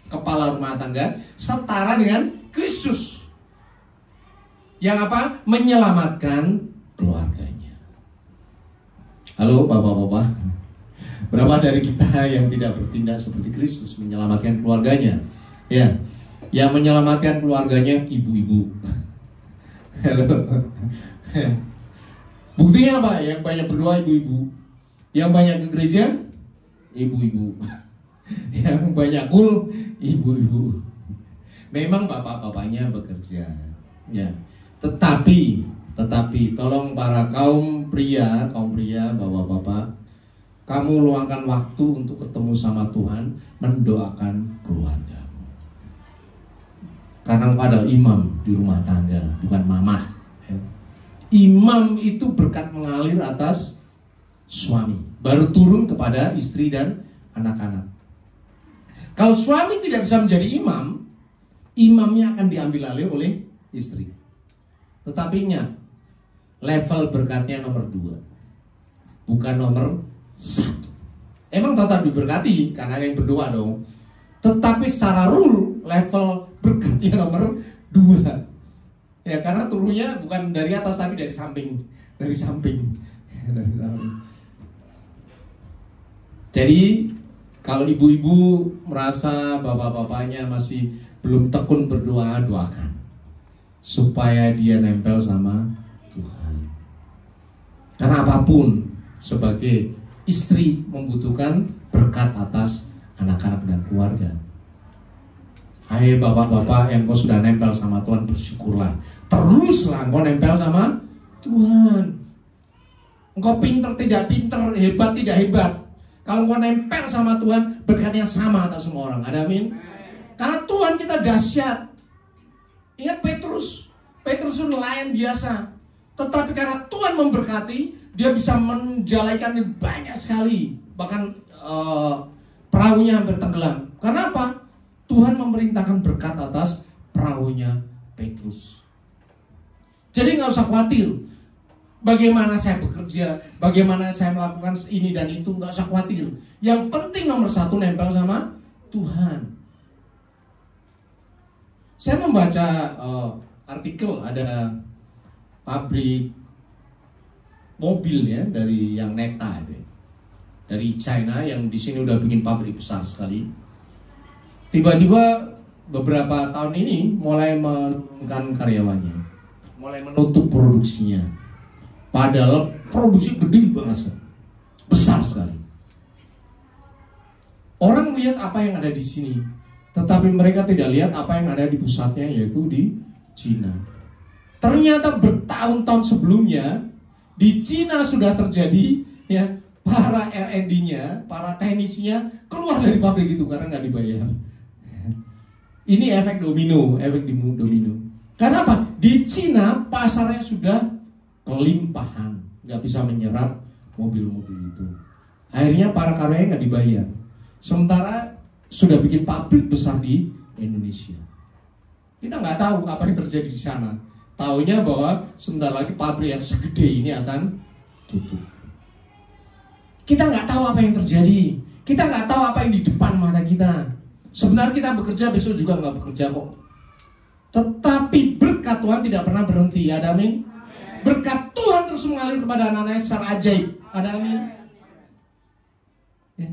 kepala rumah tangga setara dengan Kristus. Yang apa? Menyelamatkan keluarganya. Halo bapak-bapak. Berapa dari kita yang tidak bertindak seperti Kristus menyelamatkan keluarganya? Ya, yang menyelamatkan keluarganya ibu-ibu. Halo. Buktinya apa? Yang banyak berdoa ibu-ibu. Yang banyak ke gereja ibu-ibu. Yang banyak kul ibu-ibu. Memang bapak-bapaknya bekerja. Ya. Tetapi Tetapi tolong para kaum pria, bapak-bapak, kamu luangkan waktu untuk ketemu sama Tuhan, mendoakan keluargamu. Karena pada imam di rumah tangga, bukan mamat. Imam itu berkat mengalir atas suami, baru turun kepada istri dan anak-anak. Kalau suami tidak bisa menjadi imam, imamnya akan diambil alih oleh istri. Tetapi ingat, level berkatnya nomor 2, bukan nomor 1. Emang tetap diberkati karena ada yang berdoa dong. Tetapi secara rule level berkatnya nomor 2. Ya, karena turunnya bukan dari atas tapi dari samping. Dari samping. Jadi kalau ibu-ibu merasa bapak-bapaknya masih belum tekun berdoa, doakan supaya dia nempel sama Tuhan. Karena apapun, sebagai istri membutuhkan berkat atas anak-anak dan keluarga. Hai bapak-bapak yang kau sudah nempel sama Tuhan, bersyukurlah. Teruslah kau nempel sama Tuhan. Engkau pinter tidak pinter, hebat tidak hebat, kalau kau nempel sama Tuhan, berkatnya sama atas semua orang. Ada amin? Karena Tuhan kita dahsyat. Ingat Petrus itu nelayan biasa, tetapi karena Tuhan memberkati, dia bisa menjalankan banyak sekali. Bahkan perahunya hampir tenggelam. Karena apa? Tuhan memerintahkan berkat atas perahunya Petrus. Jadi nggak usah khawatir bagaimana saya bekerja, bagaimana saya melakukan ini dan itu, nggak usah khawatir. Yang penting nomor 1 nempel sama Tuhan. Saya membaca artikel, ada pabrik mobil ya dari yang Neta itu, dari China yang di sini udah bikin pabrik besar sekali. Tiba-tiba beberapa tahun ini mulai menurunkan karyawannya, mulai menutup produksinya. Padahal produksi gede banget, besar sekali. Orang melihat apa yang ada di sini, tetapi mereka tidak lihat apa yang ada di pusatnya, yaitu di Cina. Ternyata bertahun-tahun sebelumnya di Cina sudah terjadi ya, para R&D-nya, para teknisnya keluar dari pabrik itu karena nggak dibayar. Ini efek domino. Karena apa? Di Cina pasarnya sudah kelimpahan, nggak bisa menyerap mobil-mobil itu. Akhirnya para karyanya nggak dibayar. Sementara sudah bikin pabrik besar di Indonesia. Kita nggak tahu apa yang terjadi di sana. Taunya bahwa sebentar lagi pabrik yang segede ini akan tutup. Kita nggak tahu apa yang terjadi. Kita nggak tahu apa yang di depan mata kita. Sebenarnya kita bekerja, besok juga nggak bekerja kok. Tetapi berkat Tuhan tidak pernah berhenti. Ada amin? Berkat Tuhan terus mengalir kepada anak-anaknya secara ajaib. Ada amin? Ya.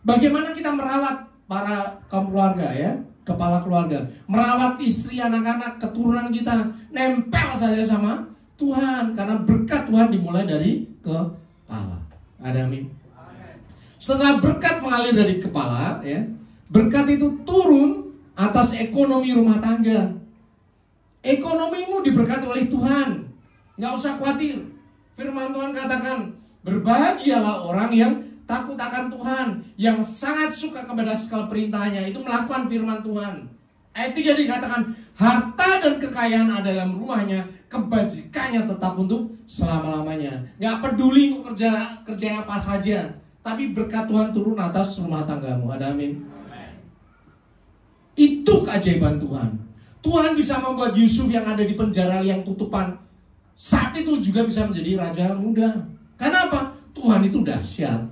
Bagaimana kita merawat para kaum keluarga ya, kepala keluarga, merawat istri, anak-anak, keturunan kita, nempel saja sama Tuhan. Karena berkat Tuhan dimulai dari kepala. Ada amin? Setelah berkat mengalir dari kepala ya, berkat itu turun atas ekonomi rumah tangga. Ekonomimu diberkati oleh Tuhan. Nggak usah khawatir. Firman Tuhan katakan, berbahagialah orang yang takut akan Tuhan, yang sangat suka kepada segala perintahnya, itu melakukan firman Tuhan. Ayat 3 dikatakan, harta dan kekayaan ada dalam rumahnya, kebajikannya tetap untuk selama-lamanya. Nggak peduli mau kerja apa saja, tapi berkat Tuhan turun atas rumah tanggamu. Ada amin? Itu keajaiban Tuhan. Tuhan bisa membuat Yusuf yang ada di penjara yang tutupan saat itu juga bisa menjadi raja muda. Karena apa? Tuhan itu dahsyat.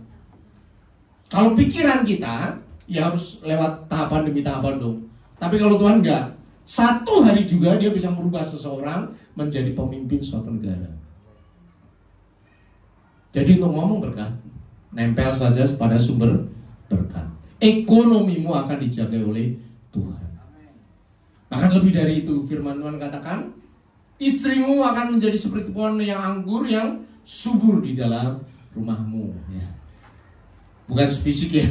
Kalau pikiran kita ya harus lewat tahapan demi tahapan dong. Tapi kalau Tuhan enggak, satu hari juga dia bisa merubah seseorang menjadi pemimpin suatu negara. Jadi untuk ngomong berkat, nempel saja pada sumber berkat. Ekonomimu akan dijaga oleh Tuhan. Bahkan lebih dari itu, firman Tuhan katakan, istrimu akan menjadi seperti pohon yang anggur yang subur di dalam rumahmu. Ya. Bukan fisik ya,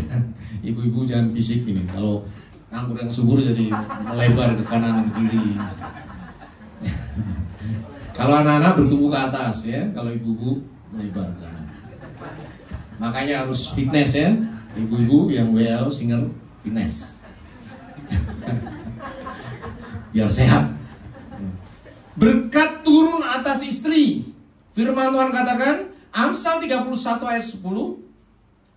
ibu-ibu jangan fisik ini. Kalau anggur yang subur jadi melebar ke kanan dan kiri. Kalau anak-anak bertumbuh ke atas ya, kalau ibu-ibu melebar ke kanan. Makanya harus fitness ya, ibu-ibu yang WL singer fitness. Biar sehat. Berkat turun atas istri. Firman Tuhan katakan, Amsal 31 ayat 10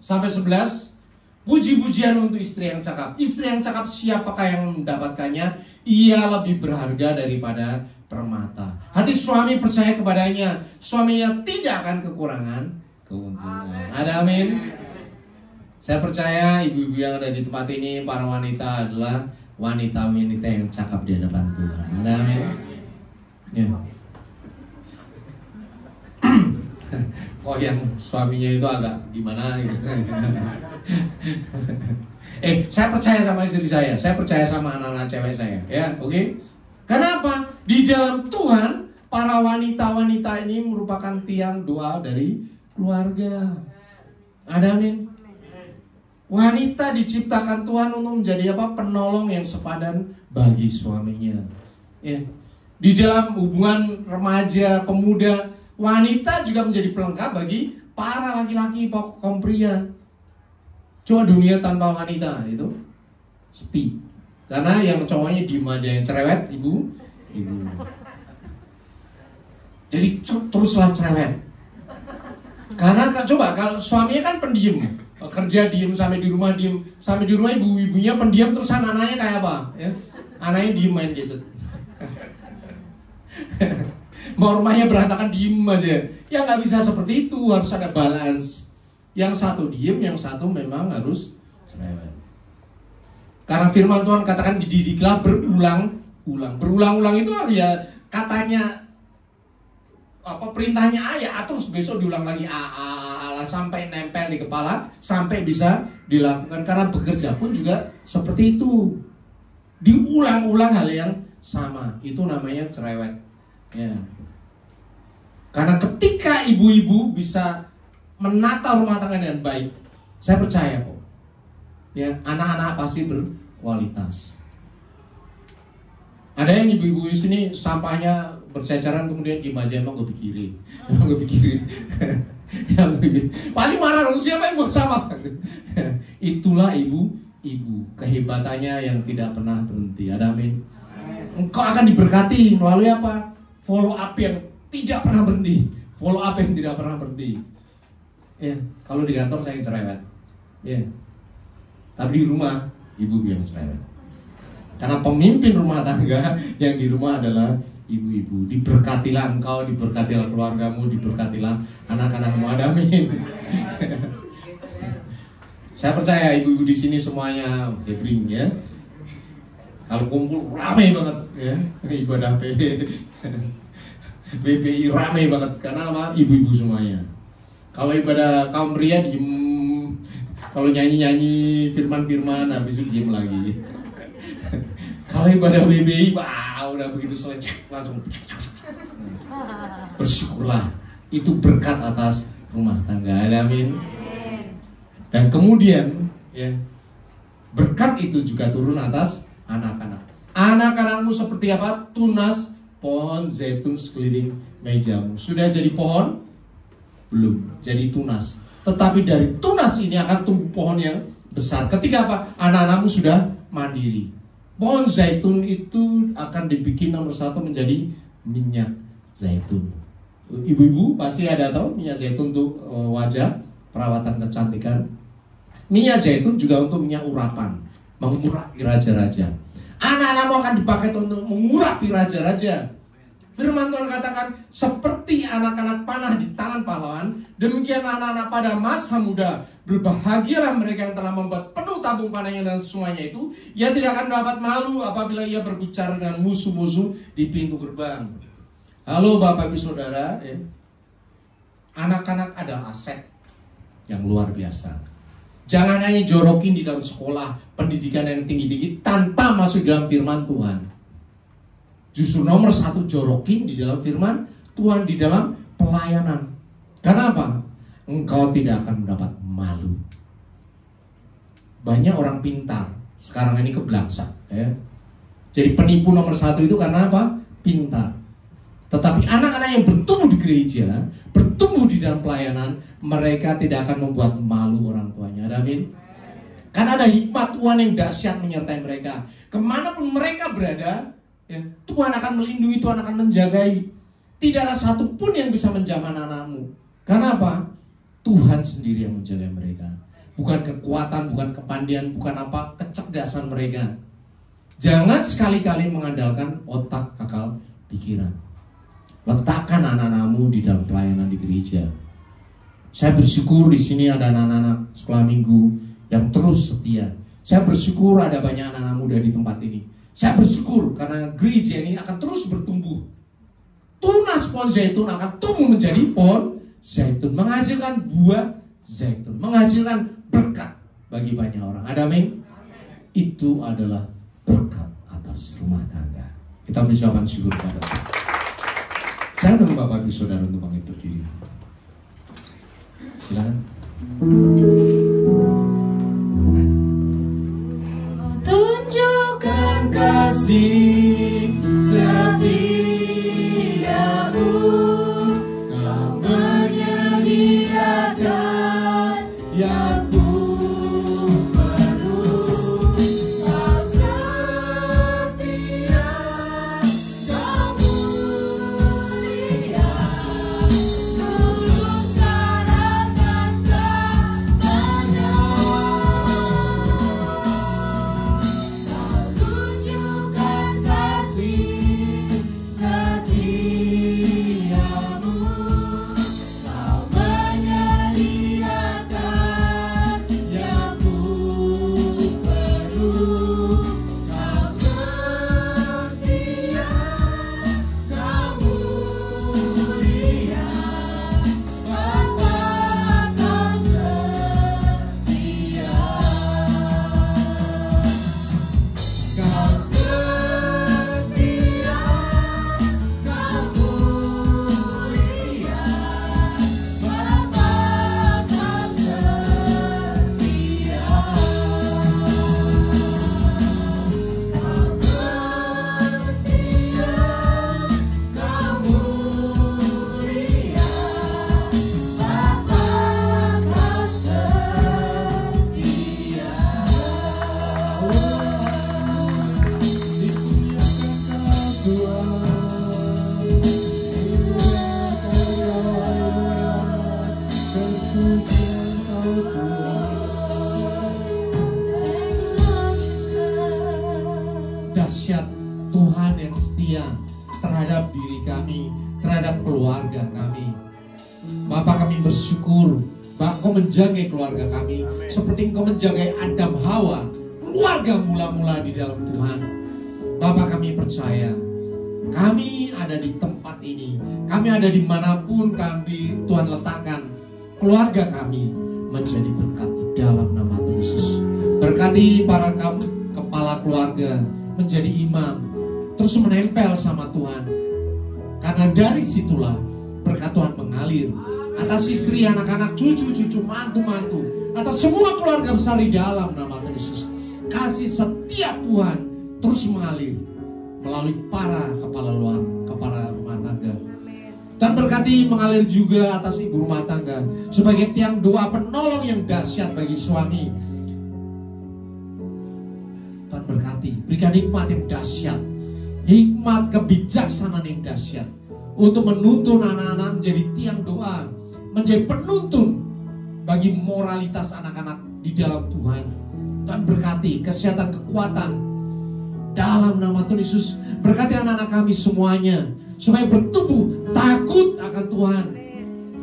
sampai 11, puji-pujian untuk istri yang cakap. Istri yang cakap siapakah yang mendapatkannya? Ia lebih berharga daripada permata. Hati suami percaya kepadanya, suaminya tidak akan kekurangan keuntungan. Ada amin. Saya percaya ibu-ibu yang ada di tempat ini, para wanita adalah wanita-wanita yang cakap di hadapan Tuhan. Ada amin. Ya. Kok yang suaminya itu agak gimana gitu. Saya percaya sama istri saya percaya sama anak-anak cewek saya, ya, oke? Karena apa? Di dalam Tuhan, para wanita-wanita ini merupakan tiang doa dari keluarga. Ada amin. Wanita diciptakan Tuhan untuk menjadi apa? Penolong yang sepadan bagi suaminya. Ya. Di dalam hubungan remaja, pemuda, wanita juga menjadi pelengkap bagi para laki-laki, kaum pria. Coba dunia tanpa wanita itu sepi. Karena yang cowoknya diem aja, yang cerewet ibu. Jadi teruslah cerewet. Karena coba kalau suaminya kan pendiam, kerja diem, sampai di rumah diem, sampai di rumah ibu-ibunya pendiam, terus anak-anaknya kayak apa? Ya? Anaknya diem main gadget. Mau rumahnya berantakan diem aja. Ya nggak bisa seperti itu, harus ada balance. Yang satu diem, yang satu memang harus cerewet. Karena firman Tuhan katakan dididiklah berulang-ulang. Berulang-ulang itu ya katanya apa, perintahnya ayat, terus besok diulang lagi sampai nempel di kepala, sampai bisa dilakukan. Karena bekerja pun juga seperti itu. Diulang-ulang hal yang sama. Itu namanya cerewet. Ya. Karena ketika ibu-ibu bisa menata rumah tangga dengan baik, saya percaya kok. Ya, anak-anak pasti berkualitas. Ada yang ibu-ibu di sini sampahnya berceceran kemudian diem aja, emang gue pikirin. Pasti marah, siapa yang buat sampah? Itulah ibu-ibu, kehebatannya yang tidak pernah berhenti. Ada amin. Engkau akan diberkati melalui apa? Follow up yang tidak pernah berhenti. Follow up yang tidak pernah berhenti. Ya, kalau di kantor saya cerewet. Ya. Tapi di rumah, ibu yang cerewet. Karena pemimpin rumah tangga yang di rumah adalah ibu-ibu. Diberkatilah engkau, diberkatilah keluargamu, diberkatilah anak-anakmu. Amin. Saya percaya ibu-ibu di sini semuanya hebring ya. Kalau kumpul ramai banget ya. Ibadah BPI ramai banget. Karena apa? Ibu-ibu semuanya. Kalau ibadah kaum pria diem. Kalau nyanyi-nyanyi firman-firman, habis itu diem lagi. Kalau ibadah BBI, wah udah begitu selesai langsung. Bersyukurlah, itu berkat atas rumah tangga. Amin. Dan kemudian, ya, berkat itu juga turun atas anak-anak. Anak-anakmu seperti apa? Tunas pohon zaitun sekeliling mejamu. Sudah jadi pohon? Belum, jadi tunas. Tetapi dari tunas ini akan tumbuh pohon yang besar. Ketika apa? Anak-anakmu sudah mandiri. Pohon zaitun itu akan dibikin nomor 1 menjadi minyak zaitun. Ibu-ibu pasti ada tahu minyak zaitun untuk wajah, perawatan kecantikan. Minyak zaitun juga untuk minyak urapan, mengurapi raja-raja. Anak-anakmu akan dipakai untuk mengurapi raja-raja. Firman Tuhan katakan, seperti anak-anak panah di tangan pahlawan, demikianlah anak-anak pada masa muda. Berbahagialah mereka yang telah membuat penuh tabung panahnya dan semuanya itu. Ia tidak akan mendapat malu apabila ia berbicara dengan musuh-musuh di pintu gerbang. Halo Bapak Ibu Saudara, ya. Anak-anak adalah aset yang luar biasa. Jangan hanya jorokin di dalam sekolah, pendidikan yang tinggi-tinggi tanpa masuk dalam firman Tuhan. Justru nomor 1 jorokin di dalam firman Tuhan, di dalam pelayanan. Karena apa? Engkau tidak akan mendapat malu. Banyak orang pintar sekarang ini kebelaksak, ya. Jadi penipu nomor 1 itu karena apa? Pintar. Tetapi anak-anak yang bertumbuh di gereja, bertumbuh di dalam pelayanan, mereka tidak akan membuat malu orang tuanya. Amin. Karena ada hikmat Tuhan yang dahsyat menyertai mereka. Kemanapun mereka berada, ya, Tuhan akan melindungi, Tuhan akan menjagai. Tidak ada satupun yang bisa menjamah anak-anakmu. Karena apa? Tuhan sendiri yang menjaga mereka. Bukan kekuatan, bukan kepandian, bukan apa, kecerdasan mereka. Jangan sekali-kali mengandalkan otak, akal, pikiran. Letakkan anak-anakmu di dalam pelayanan di gereja. Saya bersyukur di sini ada anak-anak sekolah minggu yang terus setia. Saya bersyukur ada banyak anak-anak muda di tempat ini. Saya bersyukur karena gereja ini akan terus bertumbuh. Tunas pohon zaitun akan tumbuh menjadi pohon zaitun, menghasilkan buah zaitun, menghasilkan berkat bagi banyak orang. Ada amin? Itu adalah berkat atas rumah tangga. Kita berucapkan syukur kepada Tuhan. Saya undang Bapak Ibu Saudara untuk bangkit berdiri. Silakan. Tunjukkan kasih setiamu, Kau menyediakan yang ku perlu. Kau setia, Kau mulia, tulus karena selamanya. Kau tunjukkan kasih setiamu, Kau menyediakan yang ku perlu. Kau setia, Kau mulia, Bapa, Kau setia. Kau setia, Kau mulia, Bapa, Kau setia. Kau setia, Kau mulia, Bapa, Kau dahsyat Tuhan yang setia terhadap diri kami, terhadap keluarga kami. Bapak, kami bersyukur Bapak, Engkau menjaga keluarga kami seperti Engkau menjaga Adam Hawa, keluarga mula-mula di dalam Tuhan. Bapak, kami percaya kami ada di tempat ini, kami ada dimanapun kami Tuhan letakkan, keluarga kami menjadi berkat di dalam nama Tuhan Yesus. Berkati para kepala keluarga menjadi imam, terus menempel sama Tuhan, karena dari situlah berkat Tuhan mengalir atas istri, anak-anak, cucu-cucu, mantu-mantu, atas semua keluarga besar di dalam nama Tuhan Yesus. Kasih setia Tuhan terus mengalir melalui para kepala rumah tangga. Dan berkati mengalir juga atas ibu rumah tangga sebagai tiang doa penolong yang dahsyat bagi suami. Tuhan berkati, berikan hikmat yang dahsyat, hikmat kebijaksanaan yang dahsyat untuk menuntun anak-anak menjadi tiang doa, menjadi penuntun bagi moralitas anak-anak di dalam Tuhan. Dan berkati kesehatan, kekuatan dalam nama Tuhan Yesus. Berkati anak-anak kami semuanya supaya bertumbuh takut akan Tuhan,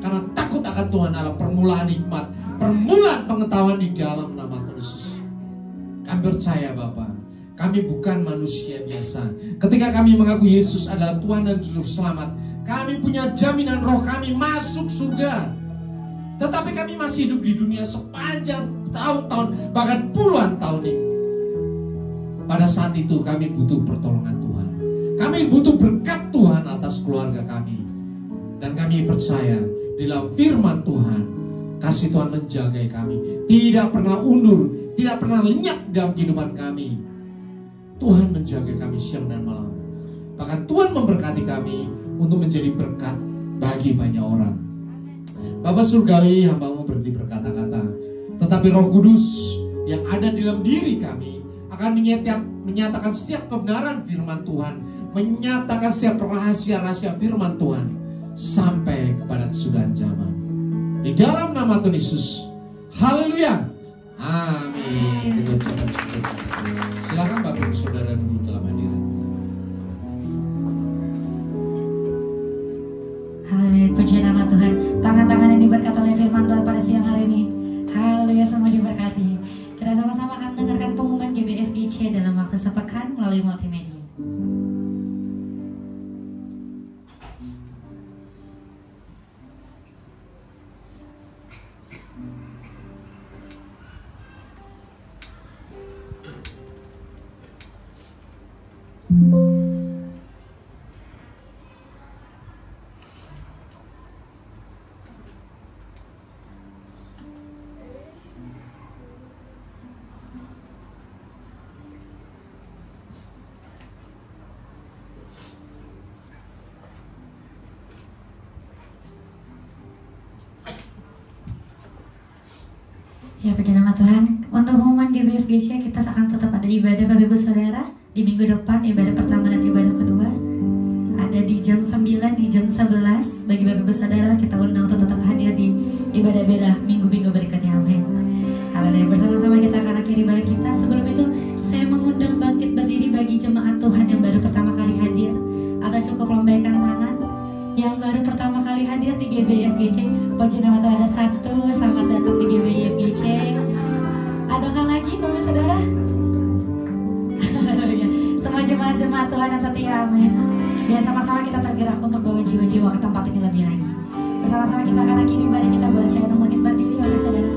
karena takut akan Tuhan adalah permulaan hikmat, permulaan pengetahuan di dalam nama Tuhan Yesus. Kami percaya Bapa, kami bukan manusia biasa. Ketika kami mengaku Yesus adalah Tuhan dan Juru Selamat, kami punya jaminan roh kami masuk surga. Tetapi kami masih hidup di dunia sepanjang tahun-tahun, bahkan puluhan tahun ini. Pada saat itu kami butuh pertolongan Tuhan, kami butuh berkat Tuhan atas keluarga kami. Dan kami percaya di dalam firman Tuhan, kasih Tuhan menjaga kami, tidak pernah undur, tidak pernah lenyap dalam kehidupan kami. Tuhan menjaga kami siang dan malam. Bahkan Tuhan memberkati kami untuk menjadi berkat bagi banyak orang. Bapa Surgawi, hamba-Mu berhenti berkata-kata, tetapi Roh Kudus yang ada di dalam diri kami akan menyatakan setiap kebenaran firman Tuhan, menyatakan setiap rahasia-rahasia firman Tuhan sampai kepada kesudahan zaman. Di dalam nama Tuhan Yesus, haleluya, amin. Kita ucapkan syukur. Silakan Bapak Ibu Saudara duduk dalam hadirat. Haleluya, puji nama Tuhan. Tangan-tangan yang diberkati oleh firman Tuhan pada siang hari ini, haleluya, semua diberkati. Kita sama-sama akan mendengarkan pengumuman GBFGC dalam waktu sepekan melalui multimedia. Ya, puji nama Tuhan. Untuk pengumuman di BFGC, kita akan tetap ada ibadah Bapak Ibu Saudara di minggu depan, ibadah pertama dan ibadah kedua. Ada di jam 9, di jam 11. Bagi Bapak Ibu Saudara, kita undang untuk tetap hadir di ibadah beda minggu-minggu berikutnya. Amin. Haleluya. Bersama-sama kita akan akhiri ibadah kita. Sebelum itu, saya mengundang bangkit berdiri bagi jemaat Tuhan yang baru pertama kali hadir, atau cukup lambaikan tangan. Yang baru pertama kali hadir di GBFGC, puji nama Tuhan, ada satu. Selamat datang di GBFGC. Adakah lagi Bapak Saudara? Semua jemaat-jemaat Tuhan yang setia, amin. Biar sama-sama kita tergerak untuk bawa jiwa-jiwa ke tempat ini lebih lagi. Bersama-sama kita akan akhiri ibadah kita. Boleh saya mungkin berdiri Bapak Saudara.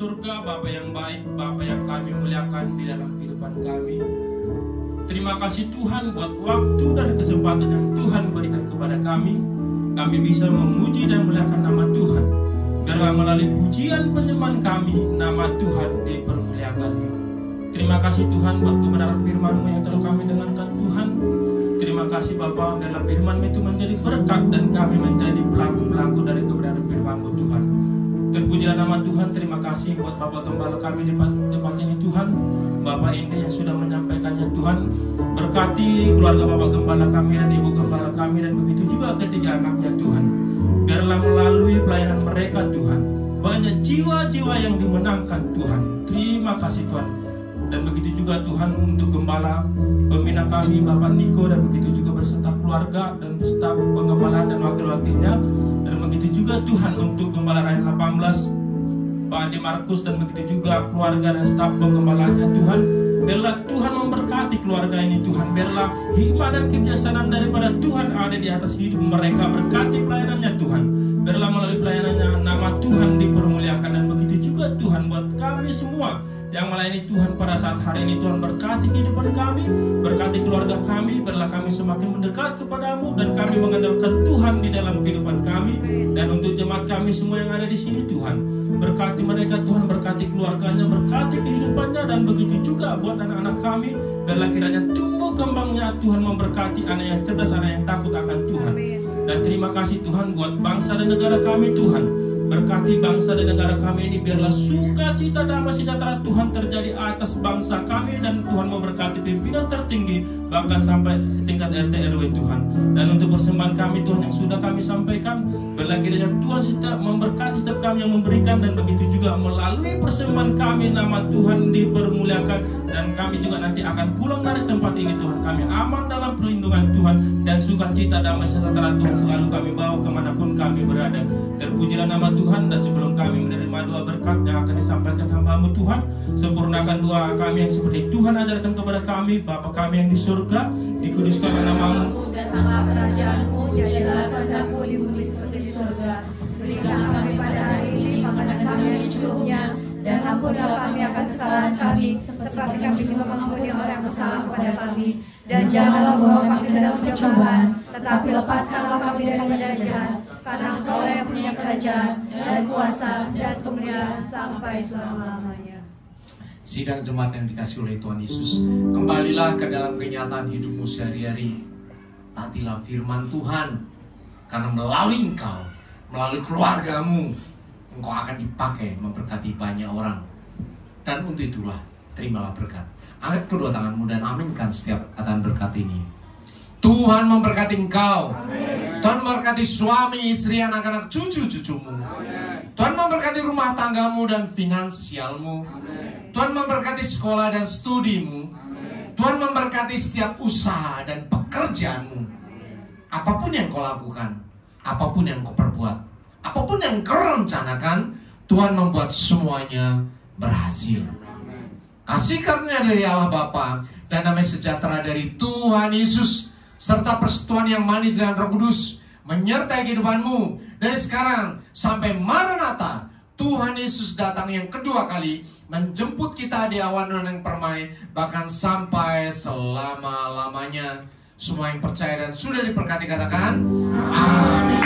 surga, Bapa yang baik, Bapa yang kami muliakan di dalam kehidupan kami. Terima kasih Tuhan buat waktu dan kesempatan yang Tuhan berikan kepada kami. Kami bisa memuji dan memuliakan nama Tuhan. Biarlah melalui pujian penyembahan kami, nama Tuhan dipermuliakan. Terima kasih Tuhan buat kebenaran firman-Mu yang telah kami dengarkan Tuhan. Terima kasih Bapa, dalam firman-Mu itu menjadi berkat dan kami menjadi pelaku-pelaku dari kebenaran firman-Mu Tuhan. Terpujilah nama Tuhan. Terima kasih buat Bapak Gembala kami di tempat ini Tuhan, Bapak Indi yang sudah menyampaikannya Tuhan. Berkati keluarga Bapak Gembala kami dan Ibu Gembala kami, dan begitu juga ketiga anaknya Tuhan. Biarlah melalui pelayanan mereka Tuhan, banyak jiwa-jiwa yang dimenangkan Tuhan. Terima kasih Tuhan. Dan begitu juga Tuhan untuk Gembala pembina kami Bapak Niko, dan begitu juga beserta keluarga dan staf penggembalaan dan wakil-wakilnya. Dan begitu juga Tuhan untuk Gembala Raya 18 Pak Andi Markus, dan begitu juga keluarga dan staf penggembalaannya Tuhan. Biarlah Tuhan memberkati keluarga ini Tuhan. Biarlah hikmah dan kebijaksanaan daripada Tuhan ada di atas hidup mereka. Berkati pelayanannya Tuhan. Biarlah melalui pelayanannya nama Tuhan dipermuliakan. Dan begitu juga Tuhan buat kami semua yang melayani Tuhan pada saat hari ini. Tuhan berkati kehidupan kami, berkati keluarga kami. Biarlah kami semakin mendekat kepadamu, dan kami mengandalkan Tuhan di dalam kehidupan kami. Dan untuk jemaat kami semua yang ada di sini Tuhan, berkati mereka Tuhan, berkati keluarganya, berkati kehidupannya. Dan begitu juga buat anak-anak kami, biarlah kiranya tumbuh kembangnya Tuhan, memberkati anak yang cerdas, anak yang takut akan Tuhan. Dan terima kasih Tuhan buat bangsa dan negara kami Tuhan. Berkati bangsa dan negara kami ini, biarlah sukacita damai sejahtera Tuhan terjadi atas bangsa kami, dan Tuhan memberkati pimpinan tertinggi bahkan sampai tingkat RT RW Tuhan. Dan untuk persembahan kami Tuhan yang sudah kami sampaikan, biarlah kiranya Tuhan setiap memberkati setiap kami yang memberikan, dan begitu juga melalui persembahan kami nama Tuhan dipermuliakan, dan kami juga nanti akan pulang dari tempat ini Tuhan. Kami aman dalam perlindungan Tuhan, dan sukacita damai sejahtera Tuhan selalu kami bawa kemanapun kami berada. Terpujilah nama Tuhan. Dan sebelum kami menerima doa berkat yang akan disampaikan hamba-Mu Tuhan, sempurnakan doa kami yang seperti Tuhan ajarkan kepada kami. Bapa kami yang di surga, dikuduskanlah nama-Mu, datanglah kerajaan-Mu, jadilah kehendak-Mu di bumi seperti di surga. Berikanlah kami pada hari ini makanan kami yang secukupnya, dan ampunilah kami akan kesalahan kami, seperti kami juga mengampuni orang yang bersalah kepada kami. Dan janganlah bawa kami ke dalam percobaan, tetapi lepaskanlah kami dari jahat. Karena Engkau yang punya kerajaan dan kuasa dan kemuliaan sampai selama-lamanya. Sidang jemaat yang dikasihi oleh Tuhan Yesus, kembalilah ke dalam kenyataan hidupmu sehari-hari. Taatilah firman Tuhan, karena melalui engkau, melalui keluargamu, engkau akan dipakai memberkati banyak orang. Dan untuk itulah, terimalah berkat. Angkat kedua tanganmu dan aminkan setiap kata berkat ini. Tuhan memberkati engkau. Amin. Tuhan memberkati suami, istri, anak-anak, cucu-cucumu. Tuhan memberkati rumah tanggamu dan finansialmu. Amin. Tuhan memberkati sekolah dan studimu. Amin. Tuhan memberkati setiap usaha dan pekerjaanmu. Apapun yang kau lakukan, apapun yang kau perbuat, apapun yang kau rencanakan, Tuhan membuat semuanya berhasil. Kasih karunia dari Allah Bapa dan damai sejahtera dari Tuhan Yesus, serta persekutuan yang manis dengan Roh Kudus menyertai kehidupanmu dari sekarang sampai Maranatha. Tuhan Yesus datang yang kedua kali menjemput kita di awan yang permai, bahkan sampai selama-lamanya. Semua yang percaya dan sudah diberkati katakan amin.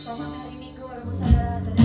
Selamat hari Minggu, walaupun saudara